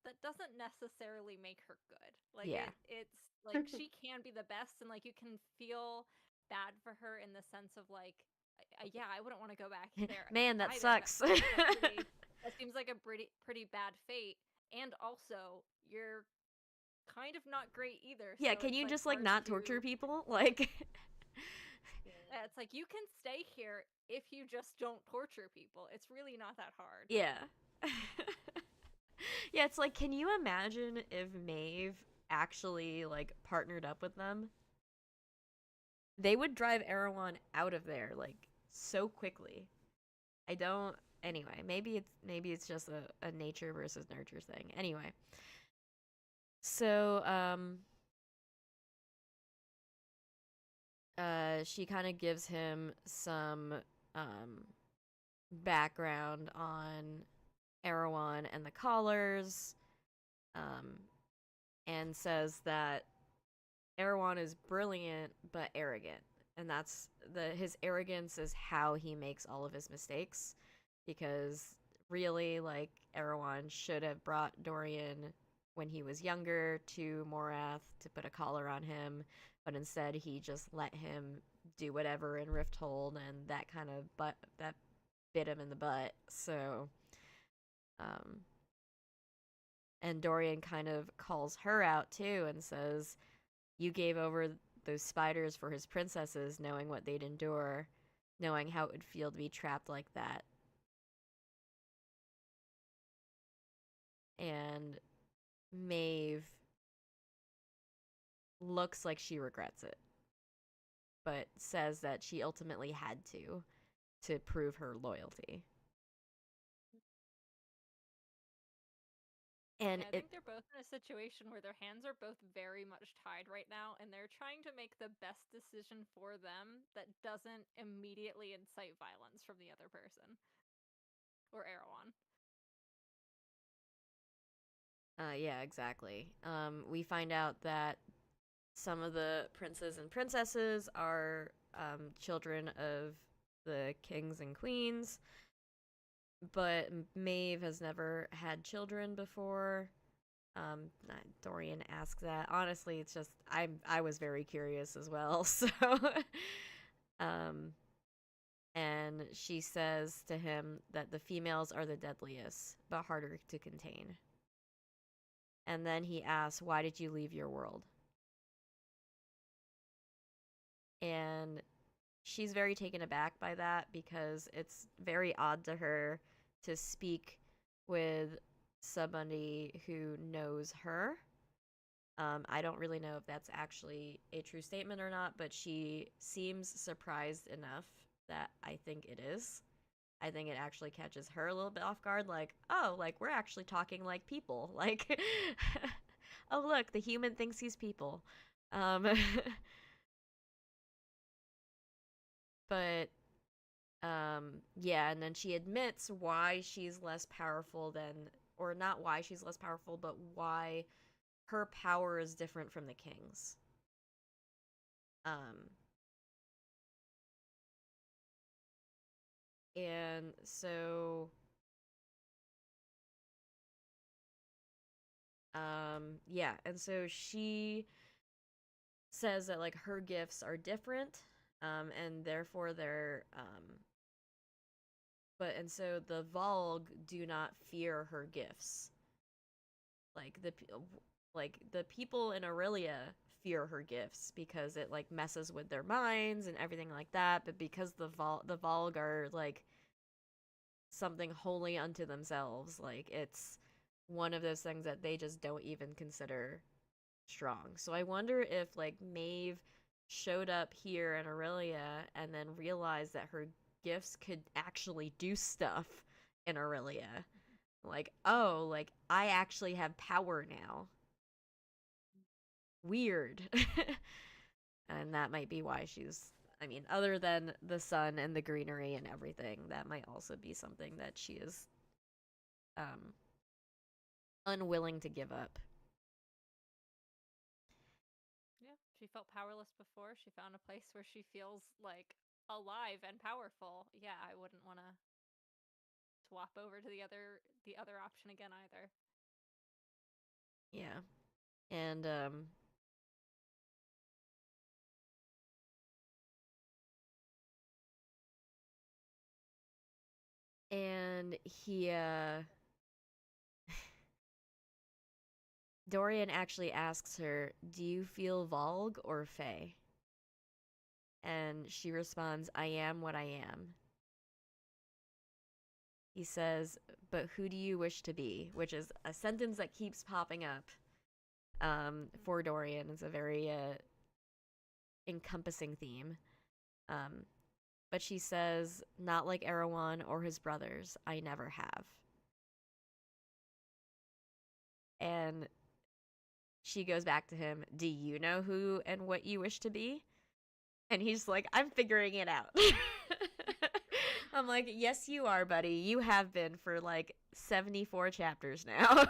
That doesn't necessarily make her good. Like Yeah. it's like she can be the best, and like you can feel bad for her in the sense of like, yeah, I wouldn't want to go back there Man, that either. sucks. That seems like a pretty bad fate. And also, you're kind of not great either. Yeah, So can it's you like just like hard not torture to. people? Like Yeah. It's like you can stay here if you just don't torture people. It's really not that hard. yeah. Yeah, it's like can you imagine if Maeve actually like partnered up with them? They would drive Erewhon out of there like so quickly. I don't anyway, maybe it's just a nature versus nurture thing. Anyway. So she kind of gives him some um background on Erewhon and the Callers, um, and says that Erewhon is brilliant but arrogant, and that's his arrogance is how he makes all of his mistakes, because really, like, Erewhon should have brought Dorian when he was younger to Morath to put a collar on him, but instead he just let him do whatever in Rifthold, and that kind of that bit him in the butt. So, um, and Dorian kind of calls her out too and says, "You gave over those spiders for his princesses, knowing what they'd endure, knowing how it would feel to be trapped like that." And Maeve looks like she regrets it, but says that she ultimately had to prove her loyalty. And Yeah, I it think they're both in a situation where their hands are both very much tied right now, and they're trying to make the best decision for them that doesn't immediately incite violence from the other person. Or Erewhon. yeah, exactly. We find out that some of the princes and princesses are children of the kings and queens, but Maeve has never had children before. Dorian asks that. Honestly, it's just I was very curious as well. So, um, and she says to him that the females are the deadliest, but harder to contain. And then he asks, "Why did you leave your world?" And she's very taken aback by that because it's very odd to her to speak with somebody who knows her. I don't really know if that's actually a true statement or not, but she seems surprised enough that I think it is. I think it actually catches her a little bit off guard, like, oh, like, we're actually talking like people. Like, oh, look, the human thinks he's people. Um, but yeah, and then she admits why she's less powerful than, or not why she's less powerful, but why her power is different from the king's. Um, and so, yeah, and so she says that, like, her gifts are different, and therefore they're, and so the Volg do not fear her gifts. Like the people in Aurelia fear her gifts because it, like, messes with their minds and everything like that. But because the Volg are, like, something wholly unto themselves, like, it's one of those things that they just don't even consider strong. So I wonder if, like, Maeve showed up here in Aurelia and then realized that her gifts could actually do stuff in Aurelia. Like, oh, like, I actually have power now. Weird. And that might be why she's, I mean, other than the sun and the greenery and everything, that might also be something that she is um unwilling to give up. Yeah, she felt powerless before. She found a place where she feels like alive and powerful. Yeah, I wouldn't want to swap over to the other option again either. Yeah. And he Dorian actually asks her, "Do you feel Volg or Fey?" And she responds, "I am what I am." He says, "But who do you wish to be?" Which is a sentence that keeps popping up for Dorian. It's a very encompassing theme. Um, but she says, "Not like Erewhon or his brothers. I never have." And she goes back to him, "Do you know who and what you wish to be?" And he's like, "I'm figuring it out." I'm like, yes, you are, buddy. You have been for like 74 chapters now.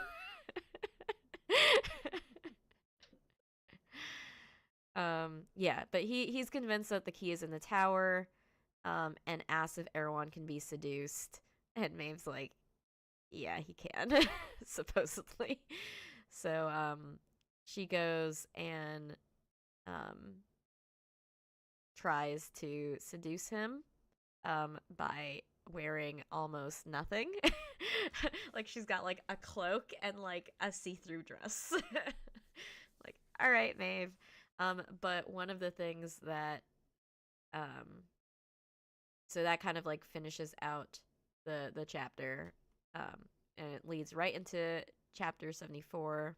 Yeah, but he's convinced that the key is in the tower, and asks if Erewhon can be seduced. And Maeve's like, yeah, he can, supposedly. So, she goes and, um, tries to seduce him, by wearing almost nothing. Like she's got like a cloak and like a see-through dress. Like, all right, Maeve. But one of the things that, um, so that kind of like finishes out the chapter, and it leads right into chapter 74.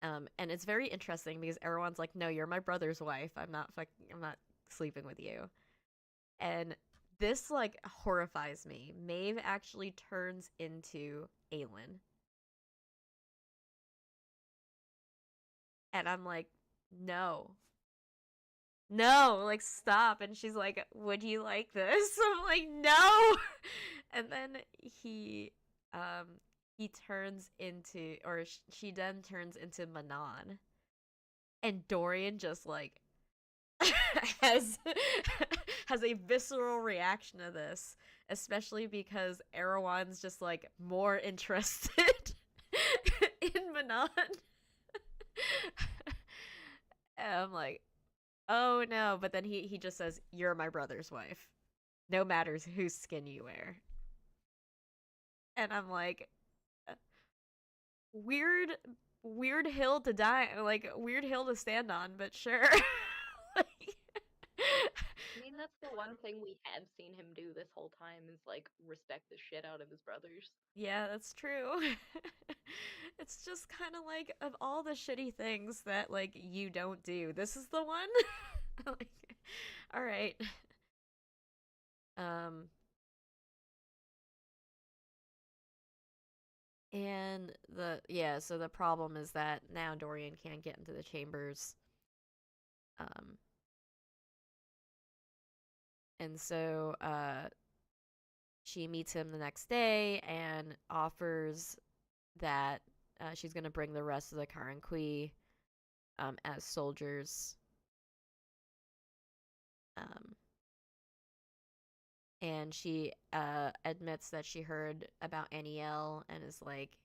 And it's very interesting because everyone's like, "No, you're my brother's wife. I'm not sleeping with you." And this like horrifies me. Maeve actually turns into Aelin. And I'm like, no. No, like stop. And she's like, would you like this? I'm like, no. And then he um he turns into, or she then turns into Manon. And Dorian just like has has a visceral reaction to this, especially because Erewhon's just like more interested in Manon. And I'm like, oh no, but then he just says, "You're my brother's wife. No matters whose skin you wear." And I'm like, weird weird hill to die, like weird hill to stand on, but sure. Like, I mean, that's the one thing we have seen him do this whole time is like respect the shit out of his brothers. yeah, that's true. It's just kind of like, of all the shitty things that like you don't do, this is the one. Like, all right. Um, and so the problem is that now Dorian can't get into the chambers. Um, and so she meets him the next day and offers that, she's going to bring the rest of the Karanqui, as soldiers. Um, and she admits that she heard about Aniel and is like,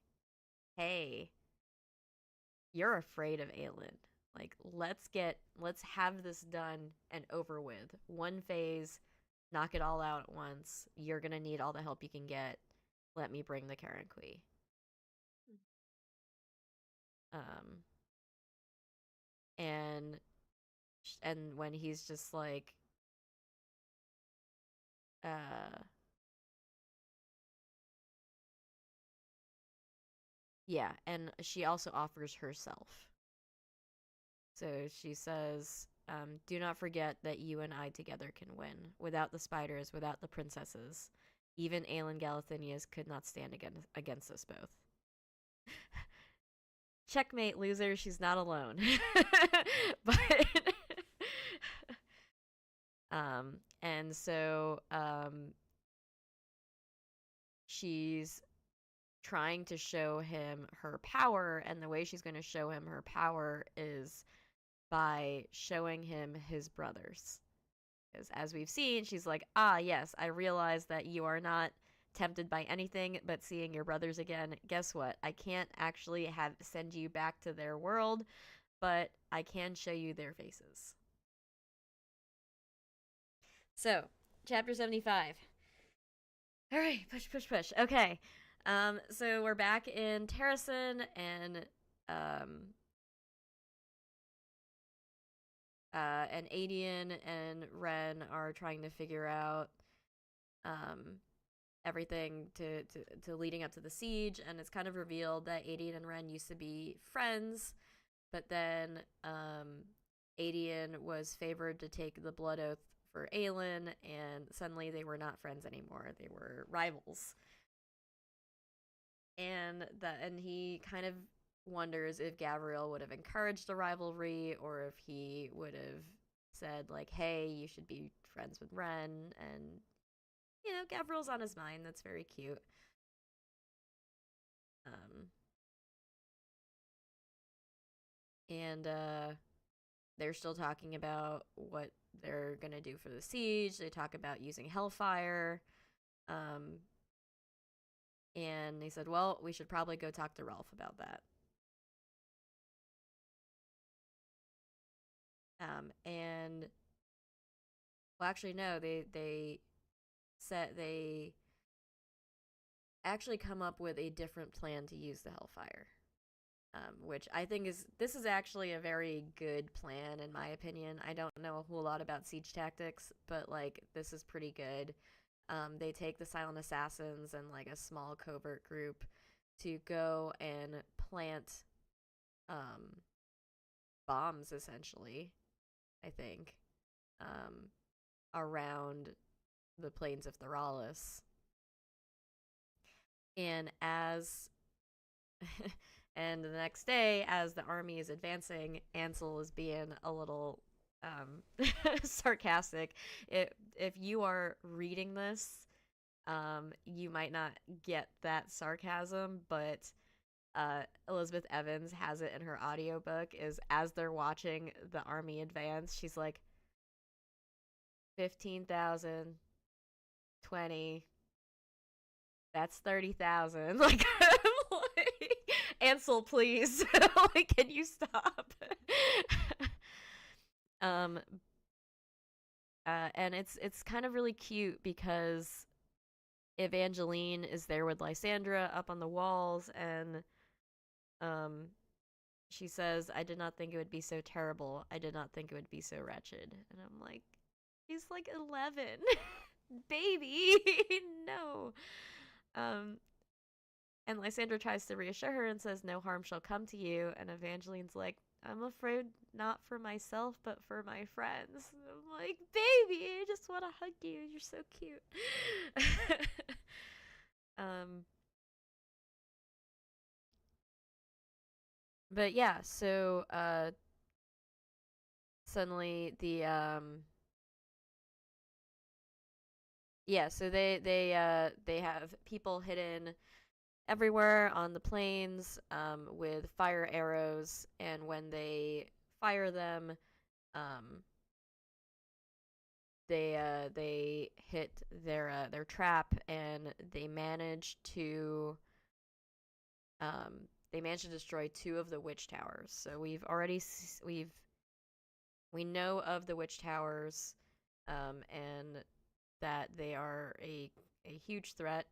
"Hey, you're afraid of Aelin. Like, let's have this done and over with. One phase, knock it all out at once. You're gonna need all the help you can get. Let me bring the Karanqui." Um, and when he's just like, uh, yeah, and she also offers herself. So she says, "Do not forget that you and I together can win. Without the spiders, without the princesses, even Aelin Galathinius could not stand against us both." Checkmate, loser. She's not alone. But and so she's trying to show him her power, and the way she's going to show him her power is by showing him his brothers. Because as we've seen, she's like, "Ah, yes, I realize that you are not tempted by anything but seeing your brothers again. Guess what? I can't actually send you back to their world, but I can show you their faces." So, chapter 75. All right, push, push, push. Okay. So we're back in Terrasen, and Adian and Ren are trying to figure out everything to leading up to the siege, and it's kind of revealed that Adian and Ren used to be friends, but then Adian was favored to take the blood oath for Aelin, and suddenly they were not friends anymore. They were rivals. And he kind of wonders if Gabriel would have encouraged a rivalry, or if he would have said like, "Hey, you should be friends with Ren, and you know, Gavril's on his mind. That's very cute. Um, and they're still talking about what they're gonna do for the siege. They talk about using Hellfire. Um, and they said, well, we should probably go talk to Rolf about that. And well, actually, no, they said they actually come up with a different plan to use the Hellfire. Which I think this is actually a very good plan in my opinion. I don't know a whole lot about siege tactics, but like this is pretty good. They take the Silent Assassins and like a small covert group to go and plant bombs essentially, I think, around the plains of Theralis. And as and the next day, as the army is advancing, Ansel is being a little sarcastic. If you are reading this, you might not get that sarcasm, but Elizabeth Evans has it in her audiobook is as they're watching the army advance, she's like 15,000, 20, that's 30,000. Like, like, Ansel, please. Like, can you stop? um and it's kind of really cute because Evangeline is there with Lysandra up on the walls, and um she says, I did not think it would be so terrible. I did not think it would be so wretched. And I'm like, he's like 11. Baby, no. Um, and Lysandra tries to reassure her and says, no harm shall come to you. And Evangeline's like, I'm afraid not for myself, but for my friends. And I'm like, baby, I just want to hug you. You're so cute. um, but yeah, so suddenly the yeah, so they have people hidden everywhere on the plains with fire arrows, and when they fire them, um, they hit their trap, and they manage to destroy two of the witch towers. So we know of the witch towers, and that they are a huge threat.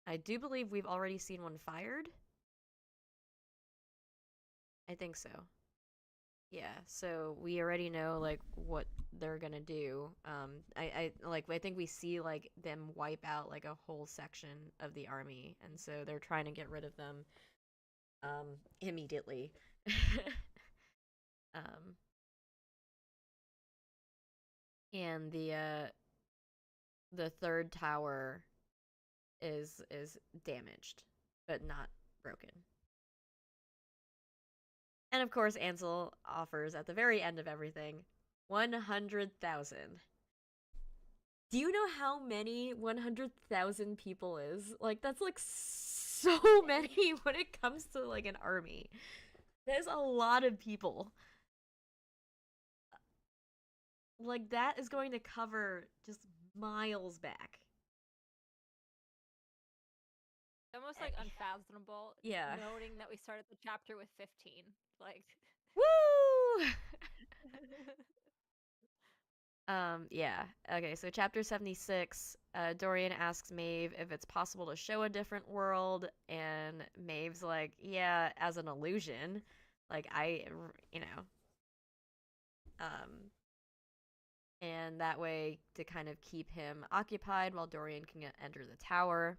I do believe we've already seen one fired. I think so. Yeah, so we already know like what they're gonna do. I think we see like them wipe out like a whole section of the army, and so they're trying to get rid of them immediately. um, and the third tower is damaged, but not broken. And of course, Ansel offers at the very end of everything 100,000. Do you know how many 100,000 people is? Like, that's like so many when it comes to like an army. There's a lot of people. Like, that is going to cover just miles back. Almost like unfathomable. Yeah. Noting that we started the chapter with 15. Like, Woo! Yeah. Okay, so chapter 76, Dorian asks Maeve if it's possible to show a different world, and Maeve's like, yeah, as an illusion. Like, you know. And that way to kind of keep him occupied while Dorian can enter the tower.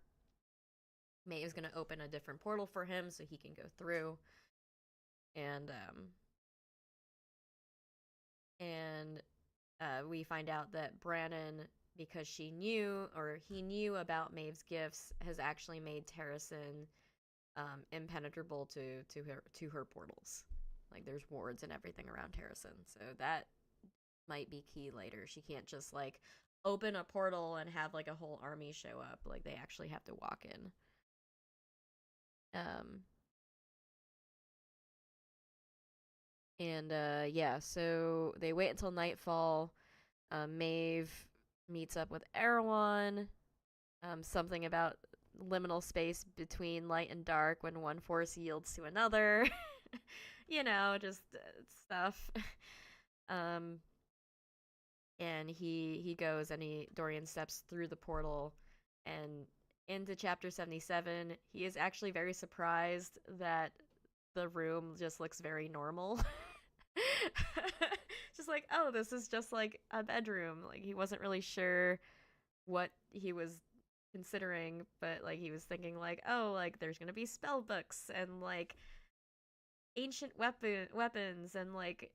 Maeve's gonna open a different portal for him so he can go through. And, we find out that Brannon, because he knew about Maeve's gifts, has actually made Terrasen impenetrable to her portals. Like, there's wards and everything around Terrasen, so that might be key later. She can't just like open a portal and have like a whole army show up. Like they actually have to walk in. Um, and yeah, so they wait until nightfall. Maeve meets up with Erewhon. Something about liminal space between light and dark when one force yields to another. Just stuff. um, and he goes and Dorian steps through the portal and into chapter 77. He is actually very surprised that the room just looks very normal. Just like, oh, this is just like a bedroom. Like he wasn't really sure what he was considering, but like he was thinking like, oh, like there's gonna be spell books and like ancient weapons and like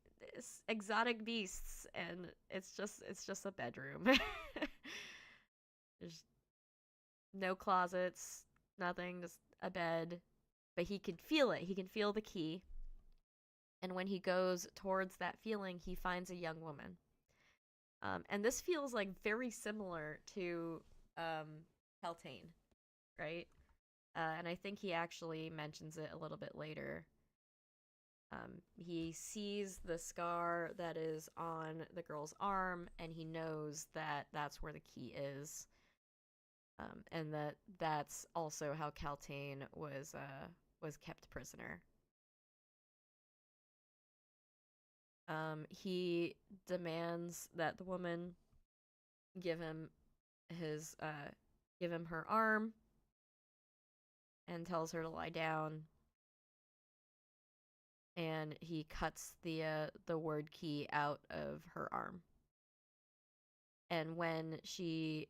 exotic beasts, and it's just a bedroom. There's no closets, nothing, just a bed. But he can feel it. He can feel the key. And when he goes towards that feeling, he finds a young woman. And this feels like very similar to Peltane, right? And I think he actually mentions it a little bit later. He sees the scar that is on the girl's arm, and he knows that that's where the key is, and that's also how Caltaine was kept prisoner. He demands that the woman give him his give him her arm, and tells her to lie down. And he cuts the word key out of her arm. And when she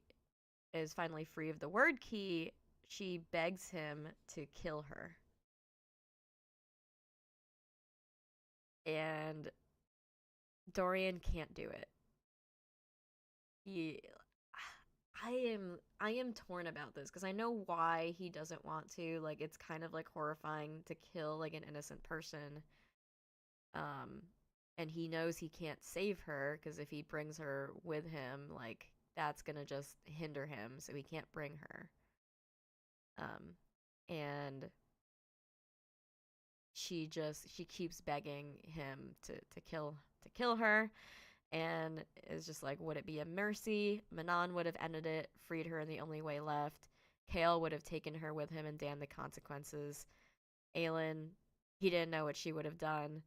is finally free of the word key, she begs him to kill her. And Dorian can't do it. He I am torn about this because I know why he doesn't want to. Like it's kind of like horrifying to kill like an innocent person. Um and he knows he can't save her because if he brings her with him, like that's going to just hinder him, so he can't bring her. And she keeps begging him to kill her, and is just like, would it be a mercy? Manon would have ended it, freed her in the only way left. Kale would have taken her with him and damned the consequences. Aelin, he didn't know what she would have done.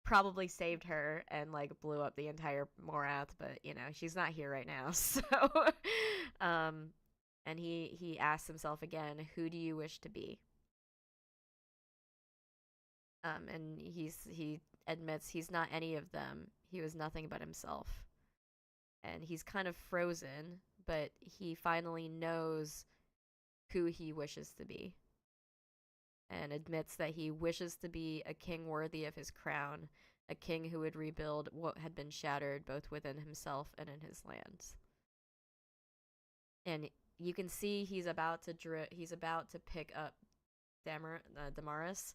Probably saved her and like blew up the entire Morath, but she's not here right now. So and he asks himself again, who do you wish to be? And he admits he's not any of them. He was nothing but himself. And he's kind of frozen, but he finally knows who he wishes to be. And admits that he wishes to be a king worthy of his crown, a king who would rebuild what had been shattered both within himself and in his lands. And you can see he's about to pick up Damaris,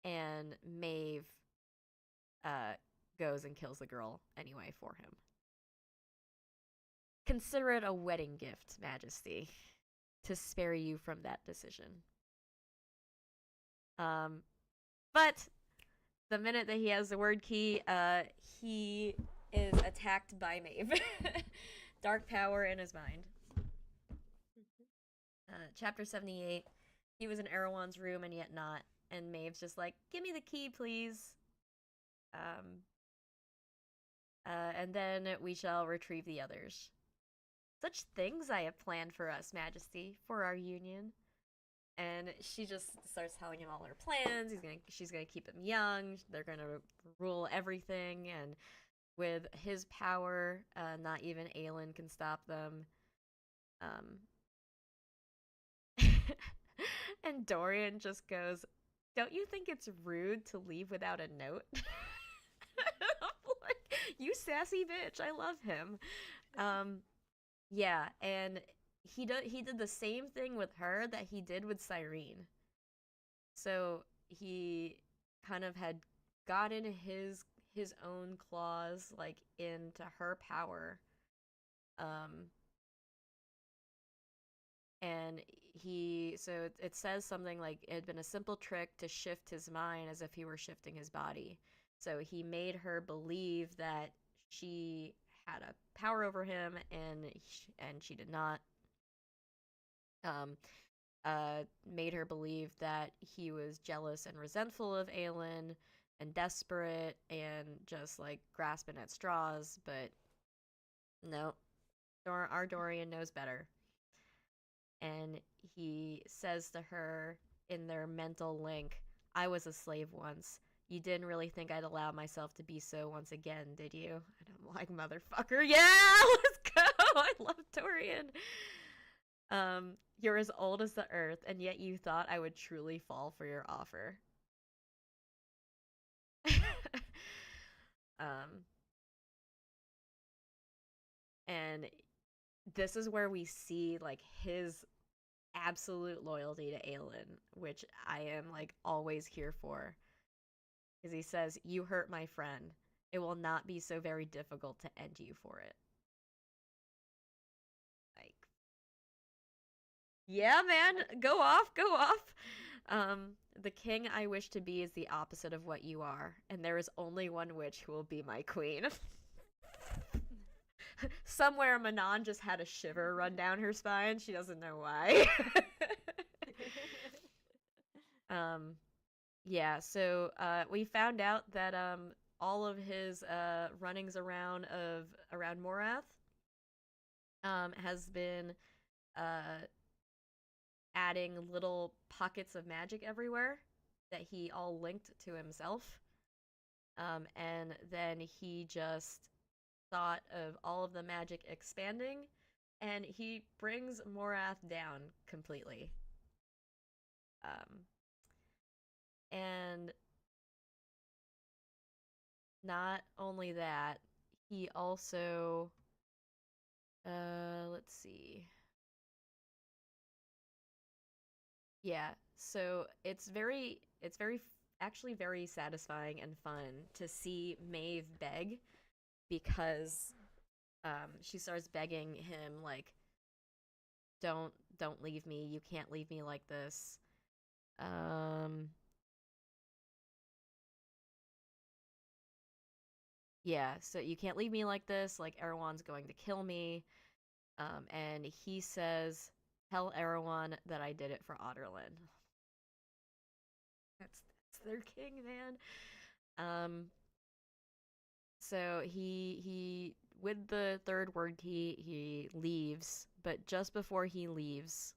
and Maeve goes and kills the girl anyway for him. Consider it a wedding gift, Majesty, to spare you from that decision. But the minute that he has the word key, he is attacked by Maeve. Dark power in his mind. Chapter 78. He was in Erewhon's room and yet not. And Maeve's just like, give me the key, please. And then we shall retrieve the others. Such things I have planned for us, Majesty, for our union. And she just starts telling him all her plans. She's gonna keep him young. They're gonna rule everything, and with his power, not even Aelin can stop them. And Dorian just goes, "Don't you think it's rude to leave without a note?" Like, you sassy bitch. I love him. Yeah, and he did the same thing with her that he did with Cyrene. So he kind of had gotten his own claws like into her power. Um, and it says something like it had been a simple trick to shift his mind as if he were shifting his body. So he made her believe that she had a power over him, and she did not. Um, Made her believe that he was jealous and resentful of Aelin and desperate and just like grasping at straws, but no, our Dorian knows better. And he says to her in their mental link, I was a slave once. You didn't really think I'd allow myself to be so once again, did you? And I'm like, motherfucker, yeah, let's go. I love Dorian. You're as old as the earth, and yet you thought I would truly fall for your offer. um, and this is where we see like his absolute loyalty to Aelin, which I am like always here for. Because he says, "You hurt my friend. It will not be so very difficult to end you for it." Like, yeah, man, go off, go off. The king I wish to be is the opposite of what you are, and there is only one witch who will be my queen. Somewhere Manon just had a shiver run down her spine. She doesn't know why. Yeah, so we found out that all of his runnings around Morath has been uh adding little pockets of magic everywhere that he all linked to himself. And then he just thought of all of the magic expanding, and he brings Morath down completely. And not only that, he also, let's see. Yeah, so actually very satisfying and fun to see Maeve beg, because she starts begging him like, don't leave me. You can't leave me like this. Yeah, so you can't leave me like this. Like, Erewhon's going to kill me. And he says, tell Erewhon that I did it for Otterlin. That's their king, man. So he with the third word key, he leaves, but just before he leaves,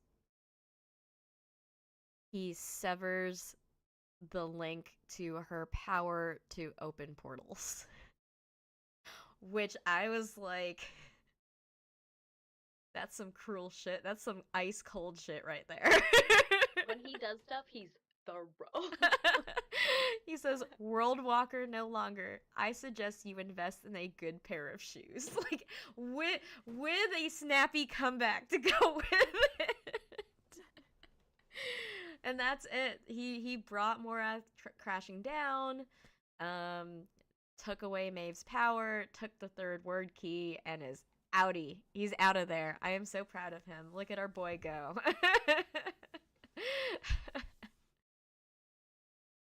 he severs the link to her power to open portals. Which I was like, that's some cruel shit. That's some ice cold shit right there. When he does stuff, he's thorough. He says, World Walker no longer. I suggest you invest in a good pair of shoes. Like, with a snappy comeback to go with it. And that's it. He brought Morath crashing down, took away Maeve's power, took the third word key, and is outie. He's out of there. I am so proud of him. Look at our boy go. I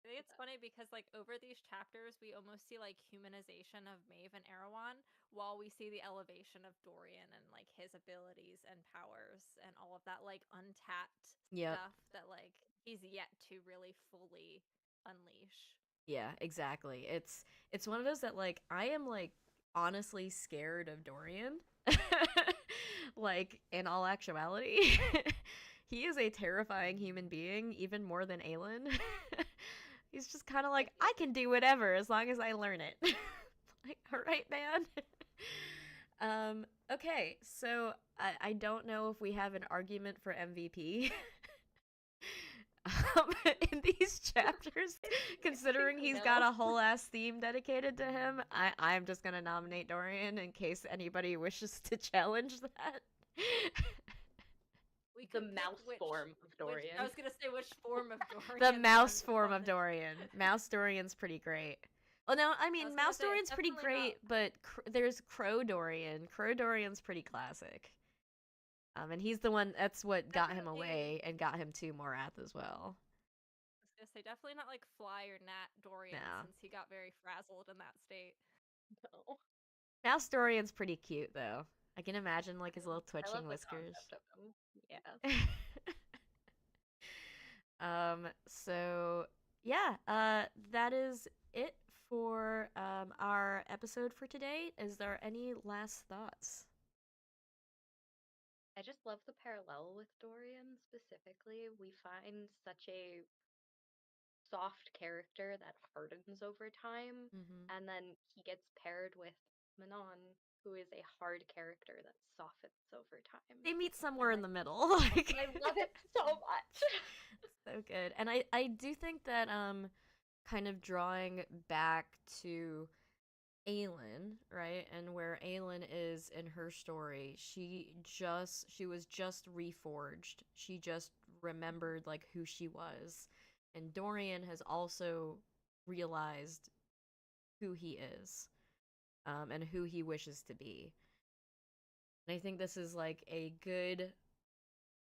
think it's funny because like over these chapters we almost see like humanization of Maeve and Erewhon, while we see the elevation of Dorian and like his abilities and powers and all of that like untapped stuff that like he's yet to really fully unleash. Yeah, exactly. It's one of those that like I am like honestly scared of Dorian. Like, in all actuality. He is a terrifying human being, even more than Aelin. He's just kind of like, I can do whatever as long as I learn it. Like, all right, man. Okay, so I don't know if we have an argument for MVP. In these chapters, considering he's got a whole ass theme dedicated to him, I'm just gonna nominate Dorian in case anybody wishes to challenge that. The mouse form of Dorian. I was gonna say which form of Dorian. The mouse form of Dorian. Mouse Dorian's pretty great. Oh no, I I mean was gonna Mouse say it's Dorian's pretty definitely not. great, but there's Crow Dorian. Crow Dorian's pretty classic. And he's the one that's what got him Definitely. away and got him to Morath as well. I was gonna say definitely not like Fly or Nat Dorian No. since he got very frazzled in that state. No. Mouse Dorian's pretty cute though. I can imagine like his little I love twitching the whiskers. concept of him. Yeah. So yeah, that is it for our episode for today. Is there any last thoughts? I just love the parallel with Dorian specifically. We find such a soft character that hardens over time, Mm-hmm. and then he gets paired with Manon, who is a hard character that softens over time. They meet somewhere And in the middle. Like I love it so much. so good. And I do think that kind of drawing back to Aelin, right? And where Aelin is in her story, she was just reforged. She just remembered like who she was. And Dorian has also realized who he is, and who he wishes to be. And I think this is like a good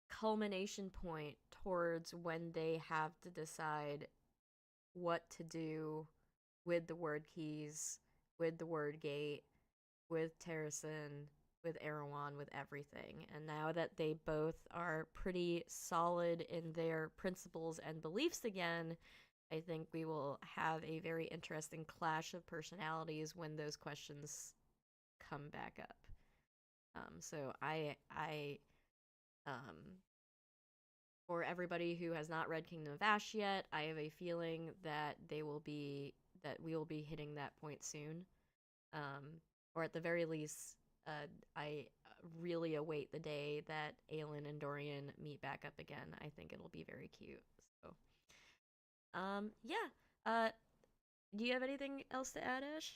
culmination point towards when they have to decide what to do with the word keys, with the word gate, with Terrasen, with Erewhon, with everything. And now that they both are pretty solid in their principles and beliefs again, I think we will have a very interesting clash of personalities when those questions come back up. Um, for everybody who has not read Kingdom of Ash yet, I have a feeling that we will be hitting that point soon. Or at the very least, I really await the day that Aelin and Dorian meet back up again. I think it'll be very cute. So, yeah. Do you have anything else to add, Ash?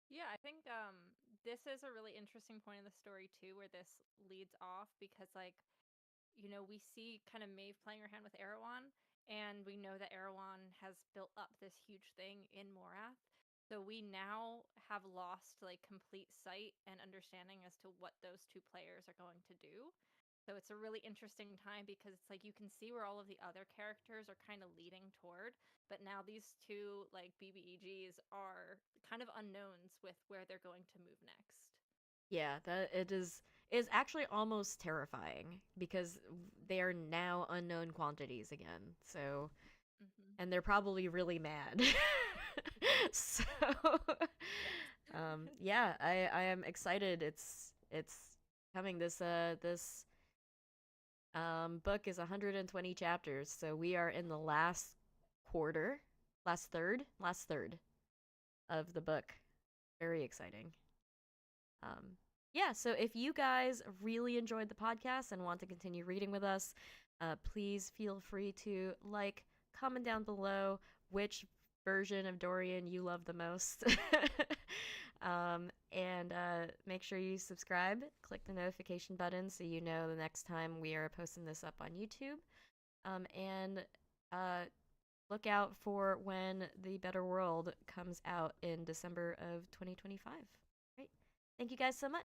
Yeah, I think this is a really interesting point in the story too, where this leads off because like we see kind of Maeve playing her hand with Erewhon, and we know that Erewhon has built up this huge thing in Morath. So we now have lost like complete sight and understanding as to what those two players are going to do. So it's a really interesting time because it's like you can see where all of the other characters are kind of leading toward, but now these two like BBEGs are kind of unknowns with where they're going to move next. Yeah, that it is actually almost terrifying because they are now unknown quantities again. So, Mm-hmm. and they're probably really mad. So, yeah, I am excited. It's coming. This book is 120 chapters, so we are in the last quarter, last third of the book. Very exciting. Um, yeah, so if you guys really enjoyed the podcast and want to continue reading with us, please feel free to like, comment down below which version of Dorian you love the most. And make sure you subscribe, click the notification button so you know the next time we are posting this up on YouTube. And look out for when The Better World comes out in December of 2025. Right. Thank you guys so much.